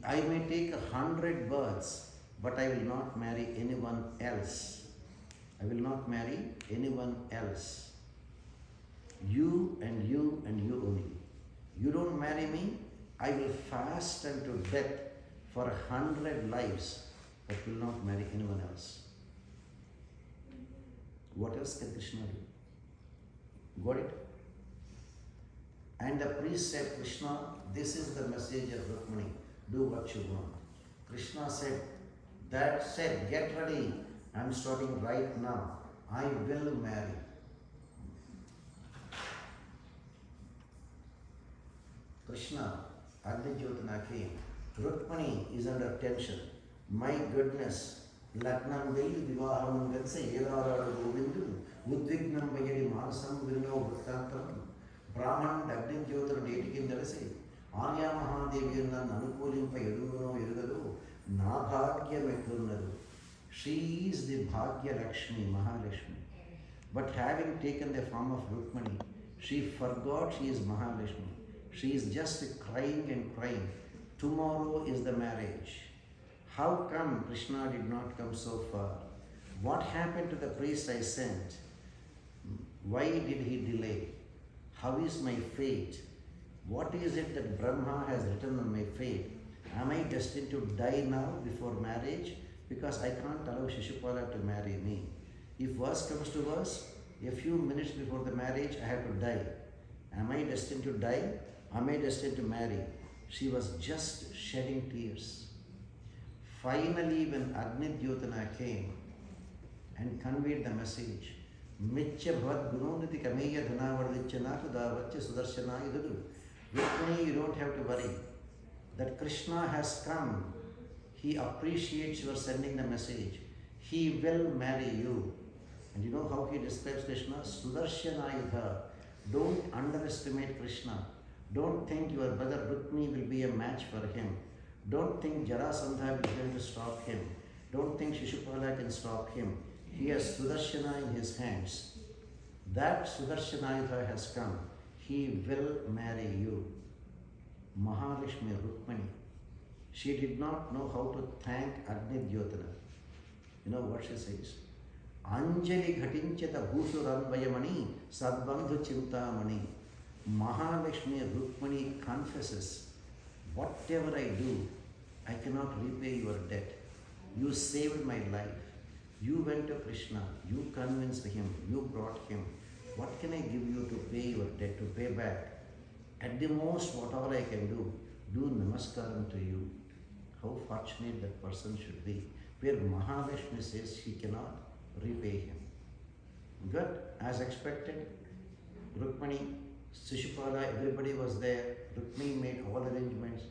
I may take 100 births, but I will not marry anyone else. I will not marry anyone else. You and you and you only. You don't marry me, I will fast unto death for 100 lives, but will not marry anyone else. What else can Krishna do? Got it? And the priest said, Krishna, this is the message of Rukmini. Do what you want. Krishna said, get ready. I'm starting right now. I will marry. Krishna, Agni-jyotana came. Rukmini is under tension. My goodness, Laknam Veli Vivaham Gatsa Yelarada Govindu, Udvignam Bayadi Manasam Virno Vrittantam, Brahman Agni-jyotana Detikin Dalase, Arya Mahadevi Nanukulim Payaduno Yurgadu, Nabhagya Metlunadu. She is the Bhagya Lakshmi, Mahalakshmi. But having taken the form of Rukmini, she forgot she is Mahalakshmi. She is just crying and crying. Tomorrow is the marriage. How come Krishna did not come so far? What happened to the priest I sent? Why did he delay? How is my fate? What is it that Brahma has written on my fate? Am I destined to die now before marriage? Because I can't allow Shishupala to marry me. If worse comes to worse, a few minutes before the marriage, I have to die. Am I destined to die? Am I destined to marry? She was just shedding tears. Finally, when Agni-jyotana came and conveyed the message, Mitya bhavad gunoniti kameya dhanavardicchana kudavatya sudarshana idudu. Rukmini, you don't have to worry. That Krishna has come. He appreciates your sending the message. He will marry you. And you know how he describes Krishna? Sudarshanayudha. Don't underestimate Krishna. Don't think your brother Rukmini will be a match for him. Don't think Jarasandha is going to stop him. Don't think Shishupala can stop him. He has Sudarshana in his hands. That Sudarshanayudha has come. He will marry you. Mahalakshmi Rukmini. She did not know how to thank Agni-jyotana. You know what she says? Anjali ghatinchata bhusuranvayamani sadbandhu chintamani. Mahalakshmi Rukmini confesses, whatever I do, I cannot repay your debt. You saved my life. You went to Krishna. You convinced him. You brought him. What can I give you to pay your debt, to pay back? At the most, whatever I can do namaskaram to you. How fortunate that person should be. Where Mahalakshmi says she cannot repay him. Good, as expected, Rukmini, Shishupala, everybody was there. Rukmini made all arrangements.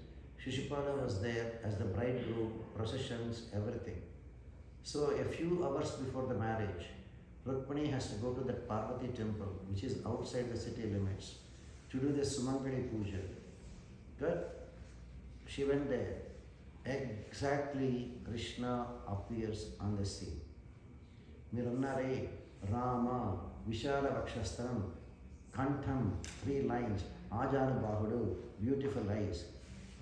Shishupala was there as the bridegroom, processions, everything. So a few hours before the marriage, Rukmini has to go to that Parvati temple, which is outside the city limits, to do the Sumangali Puja. Good? She went there. Exactly, Krishna appears on the scene. Mirunare, Rama, Vishala Vakshastam, Kantham, 3 lines, Ajana Bahudu, beautiful eyes.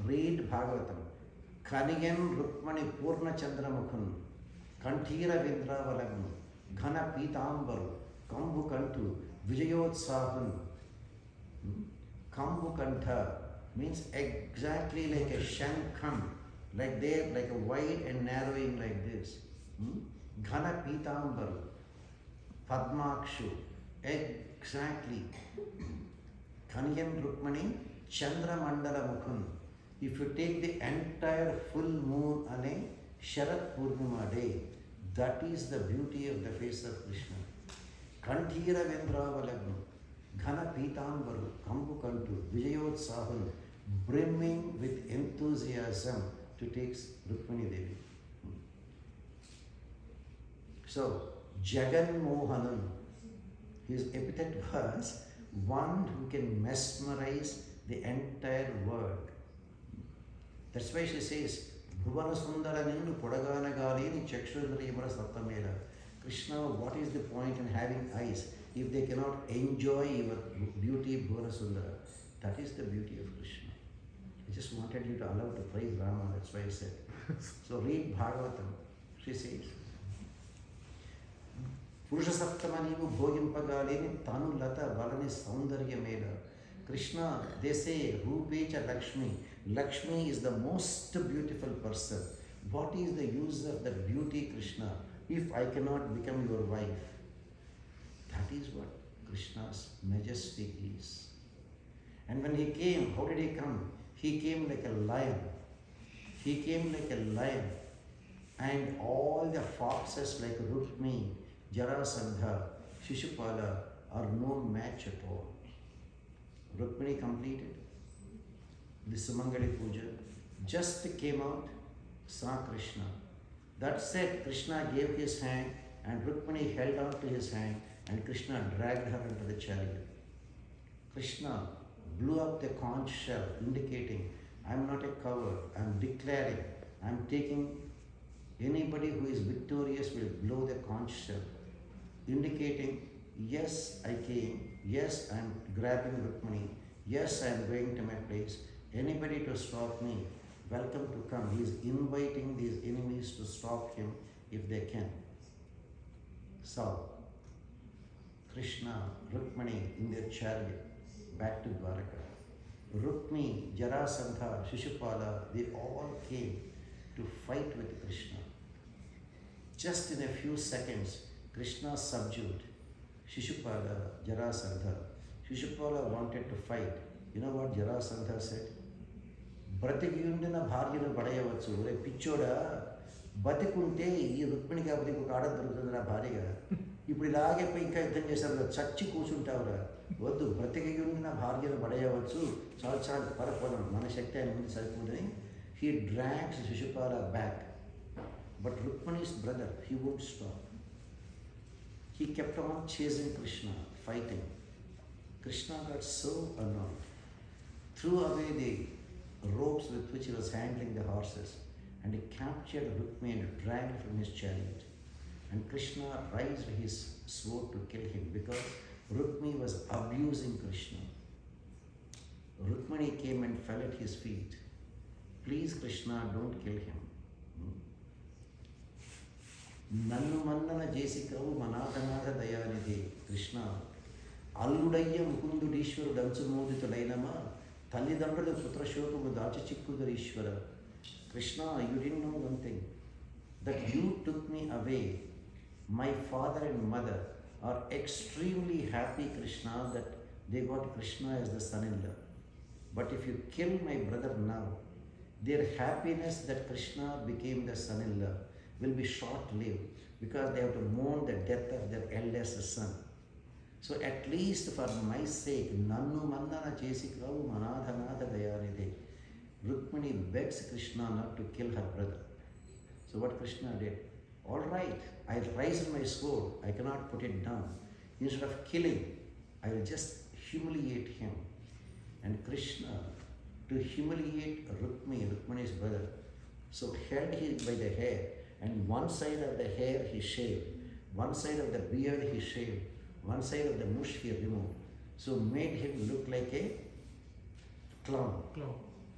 Read Bhagavatam. Kanigan Rukmani Purna Chandramukhan, Kantira Vindravalagnu, Ghana Pitambaru, Kambu Kantu, Vijayotsahan. Kambu Kantha means exactly like a shankham, like there, like a wide and narrowing like this. Ghana Pitambaru, Padmakshu, exactly. Kanyan Rukmani, Chandra Mandala Mukhan. If you take the entire full moon on a Sharat Purnima day, that is the beauty of the face of Krishna. Kantira Vendravalagnu, Ghana Pitambaru, Kambu Kantu, Vijayotsahan, brimming with enthusiasm to take Rukmini Devi. So, Jagan Mohanan, his epithet was one who can mesmerize the entire world. That's why she says, Bhuvana Sundara Nindu Kodagana Galini Chakshundriyamara Sattamela. Krishna, what is the point in having eyes if they cannot enjoy your beauty, Bhuvana Sundara? That is the beauty of Krishna. I just wanted you to allow to praise Rama, that's why I said. So read Bhagavatam. She says, Purusha Saptamanivu Bhogimpagalini Tanu Lata Valani Saundarya Mela. Krishna, they say, Rupecha Lakshmi. Lakshmi is the most beautiful person. What is the use of that beauty, Krishna, if I cannot become your wife? That is what Krishna's majesty is. And when he came, how did he come? He came like a lion. He came like a lion. And all the foxes like Rukmi, Jarasandha, Shishupala are no match at all. Rukmini completed the Sumangali Puja, just came out, saw Krishna. That said, Krishna gave his hand and Rukmini held on to his hand and Krishna dragged her into the chariot. Krishna blew up the conch shell, indicating, I am not a coward, I am declaring, I am taking, anybody who is victorious will blow the conch shell, indicating, yes, I came, yes, I am grabbing Rukmini, yes, I am going to my place, anybody to stop me, welcome to come. He is inviting these enemies to stop him if they can. So, Krishna, Rukmini in their chariot, back to Dwaraka. Rukmi, Jarasandha, Shishupala, they all came to fight with Krishna. Just in a few seconds, Krishna subdued Shishupala, Jarasandha. Shishupala wanted to fight. You know what Jarasandha said? బ్రతికియుండిన భార్యను పడేయవచ్చు. రే పిచ్చోడా, బతికుంటే ఈ రుక్మిణి కాకపోతే ఇంకొక ఆడ దొరుకుతుంది నా భార్యగా. ఇప్పుడు ఇలాగే పోయి ఇంకా యుద్ధం చేశారు, చచ్చి కూర్చుంటావురా. వద్దు, బ్రతికియుండిన భార్యను పడేయవచ్చు, చాలు చాలు పరపదం, మన శక్తి ఆయన ముందు సరిపోతుంది. He drags Shishupala back. But Rukmini's brother, he would stop. He kept on chasing Krishna, fighting. Krishna got so annoyed, threw away the ropes with which he was handling the horses, and he captured Rukmini and dragged from his chariot. And Krishna raised his sword to kill him because Rukmini was abusing Krishna. Rukmini came and fell at his feet. Please Krishna, don't kill him. నన్ను మన్నన చేసికవు మనాథనాథ దయానిధి. కృష్ణ, అల్లుడయ్య ముకుందుడీశ్వరుడు అంచుమోదితుడైనమా, తల్లిదండ్రులు పుత్రశోకము దాచి చిక్కుదరీశ్వర. Krishna, you didn't know one thing, that you took me away. My father and mother are extremely happy, Krishna, that they got Krishna as the son-in-law. But if you kill my brother now, their happiness that Krishna became the son-in-law will be short-lived because they have to mourn the death of their eldest son. So at least for my sake, Nannu Mandana Chesikavu Manadhanatha Dayanidhe. Rukmini begs Krishna not to kill her brother. So what Krishna did? All right, I'll raise my sword, I cannot put it down. Instead of killing, I will just humiliate him. And Krishna, to humiliate Rukmini's brother, so held him by the hair, and one side of the hair he shaved, one side of the beard he shaved, one side of the mush he removed. So made him look like a clown.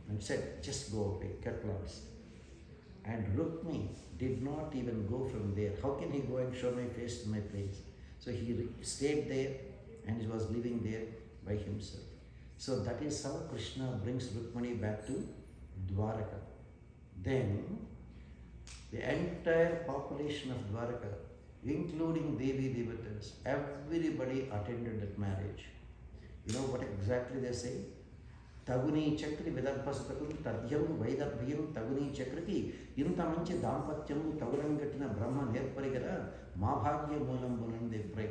And said, just go away, cut loss. And Rukmini did not even go from there. How can he go and show my face in my place? So he stayed there and he was living there by himself. So that is how Krishna brings Rukmini back to Dwaraka. Then the entire population of Dwaraka, including Devi Devatas, everybody attended that marriage. You know what exactly they say? Taguni chakri vidarbhasatakum tadyam vaidarbhyam taguni chakriti inta manchi dampatyamu tagurangatina brahma nerparigara ma bhagya moolam bunan they pray.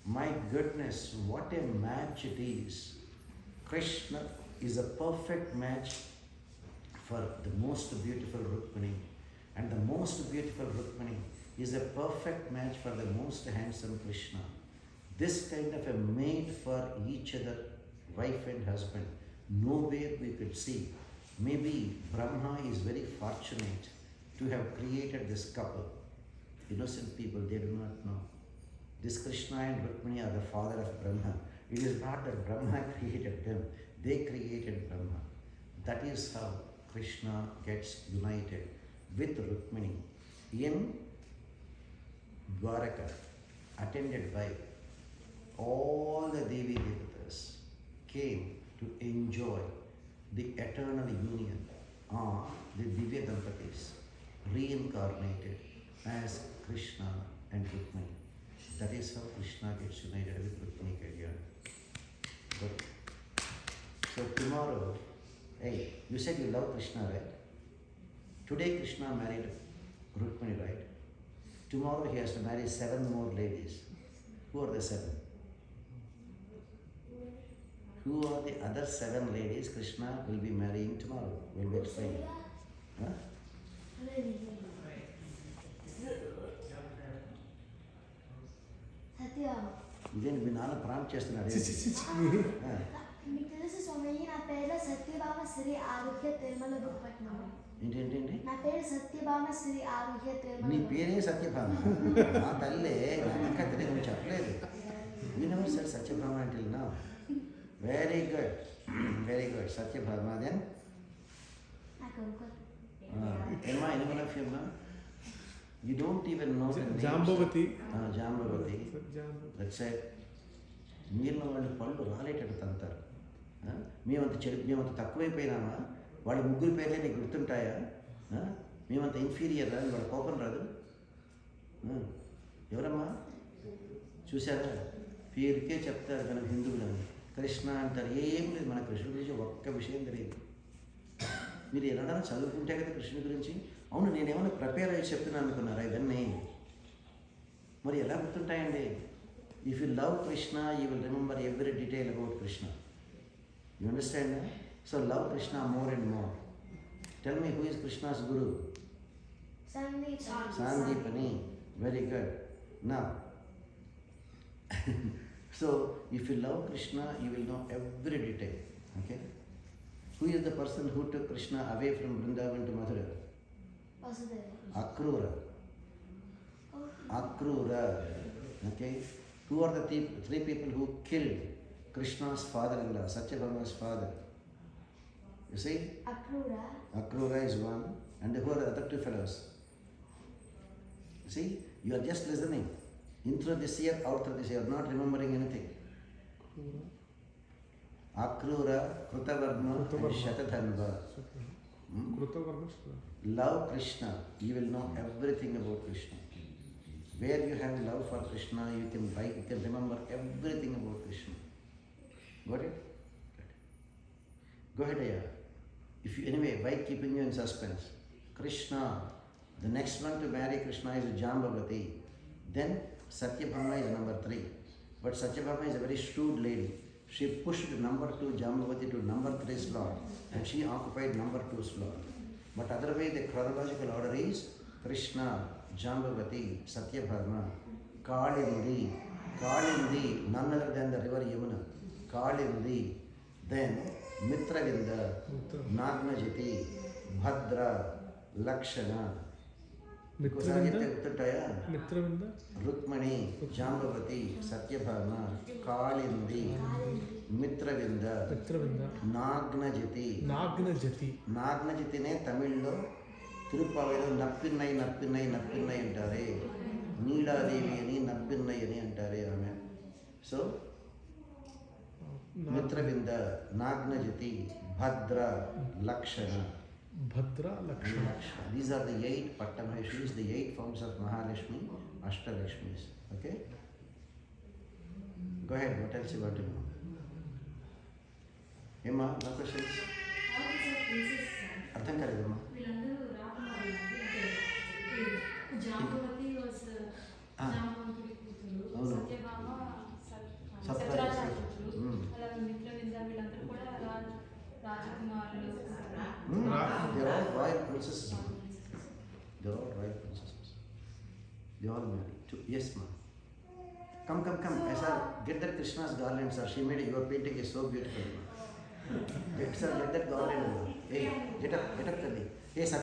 My goodness, what a match it is. Krishna is a perfect match for the most beautiful Rukmini, and the most beautiful Rukmini is a perfect match for the most handsome Krishna. This kind of a made for each other, wife and husband, nowhere we could see. Maybe Brahma is very fortunate to have created this couple. Innocent people, they do not know. This Krishna and Rukmini are the father of Brahma. It is not that Brahma created them, they created Brahma. That is how Krishna gets united with Rukmini in Dwaraka, attended by all the Devi Devatas, came to enjoy the eternal union of the Divya Dampatis, reincarnated as Krishna and Rukmini. That is how Krishna gets united with Rukmini Kalyan. Good. So tomorrow, hey, you said you love Krishna, right? Today Krishna married Rukmini, right? Tomorrow he has to marry 7 more ladies. Who are the 7? Who are the other 7 ladies Krishna will be marrying tomorrow? We'll be explaining. Huh? Satyam. ఇదేంటి మీ నాన్న prompt చేస్తున్నాడు మీకు తెలుసు స్వామి నా పేరు సత్యభామ శ్రీ ఆరోగ్య తిరుమల భూపట్నం. ఏంటి నా పేరు సత్యభామ శ్రీ ఆరోగ్య తిరుమల. నీ పేరే సత్యభామ. నా తల్లే నాకు ఇంకా తెలియదు, నువ్వు చెప్పలేదు. You never said Satyabhama until now. Very good, very good. Satyabhama. Then ఏమా animal of Yama? You don't even know the names. Jambavati. Jambavati. That's it. మీరు వాళ్ళు పళ్ళు రాలేటట్టు తంతారు. మేమంత తక్కువైపోయినామా? వాళ్ళ ముగ్గురు పేర్లే నీకు గుర్తుంటాయా? మేమంత ఇన్ఫీరియరా? వాళ్ళ కోపం రాదు. ఎవరమ్మా చూసారా? పేరుకే చెప్తారు మనం హిందువులని. కృష్ణ అంటారు. ఏం లేదు, మన కృష్ణుడి గురించి ఒక్క విషయం తెలియదు. మీరు ఎలా చదువుకుంటే కదా కృష్ణుడి గురించి. అవును, నేనేమైనా ప్రిపేర్ అయ్యి చెప్తున్నాను అనుకున్నారా ఇవన్నీ? మరి ఎలా గుర్తుంటాయండి? If you love Krishna you will remember every detail about Krishna. You understand? So love Krishna more and more. Tell me who is Krishna's guru? Sandipani. Very good. Now, so if you love Krishna, you will know every detail. Okay? Who is the person who took Krishna away from Vrindavan to Mathura? Akrura. Akrura. Okay? Who are the 3 people who killed Krishna's father-in-law, Satyabhama's father? You see? Akrura. Akrura is one. And who are the other 2 fellows? See? You are just listening. In through this year, out through this year, not remembering anything. Akrura, Krutavarma, and Shatadhanva. Love Krishna, you will know everything about Krishna. Where you have love for Krishna, you can remember everything about Krishna. Got it? Go ahead, Aya. Anyway, why keeping you in suspense? Krishna, the next one to marry Krishna is Jambavati. Then Satyabhama is number 3. But Satyabhama is a very shrewd lady. She pushed number 2 Jambavati to number 3 slot, and she occupied number 2 slot. But otherwise the chronological order is Krishna, Jambavati, Satyabhama, Kalindi. Kalindi, none other than the river Yamuna. Kalindi, then Mitravinda, Nagnajiti, Bhadra, Lakshana. Mitravinda, Rukmani, Jambavati, Satyabhama, Kalindi, Mitravinda, Nagnajiti. Nagnajitine తమిళ్లో తిరుపావైలో నప్పిన్నై అంటారే. నీలాదేవి అని నప్పిన్నై అని అంటారే ఆమె. So Mitravinda, నాగ్నజతి, భద్ర, లక్షణ. These are the 8 Pattamaheshwaris, the 8 forms of Mahalakshmi, Ashtalakshmis. Okay? Go ahead, what else you want to know? Emma, no questions? అర్థం కాలేదమ్మా. Jambavati was జాంబవంతుడి కూతురు, సత్యభామ సత్యరాజు కూతురు, అలాగే మిత్రవింద వీళ్ళందరూ కూడా రాజకుమారులు. They are all royal princesses. They are all royal princesses. They all married. Yes, ma'am. Come. Sir, get that Krishna's garland, sir. She made it. Your painting is so beautiful. Get that garland. Hey, get up, Kali. Hey, sir.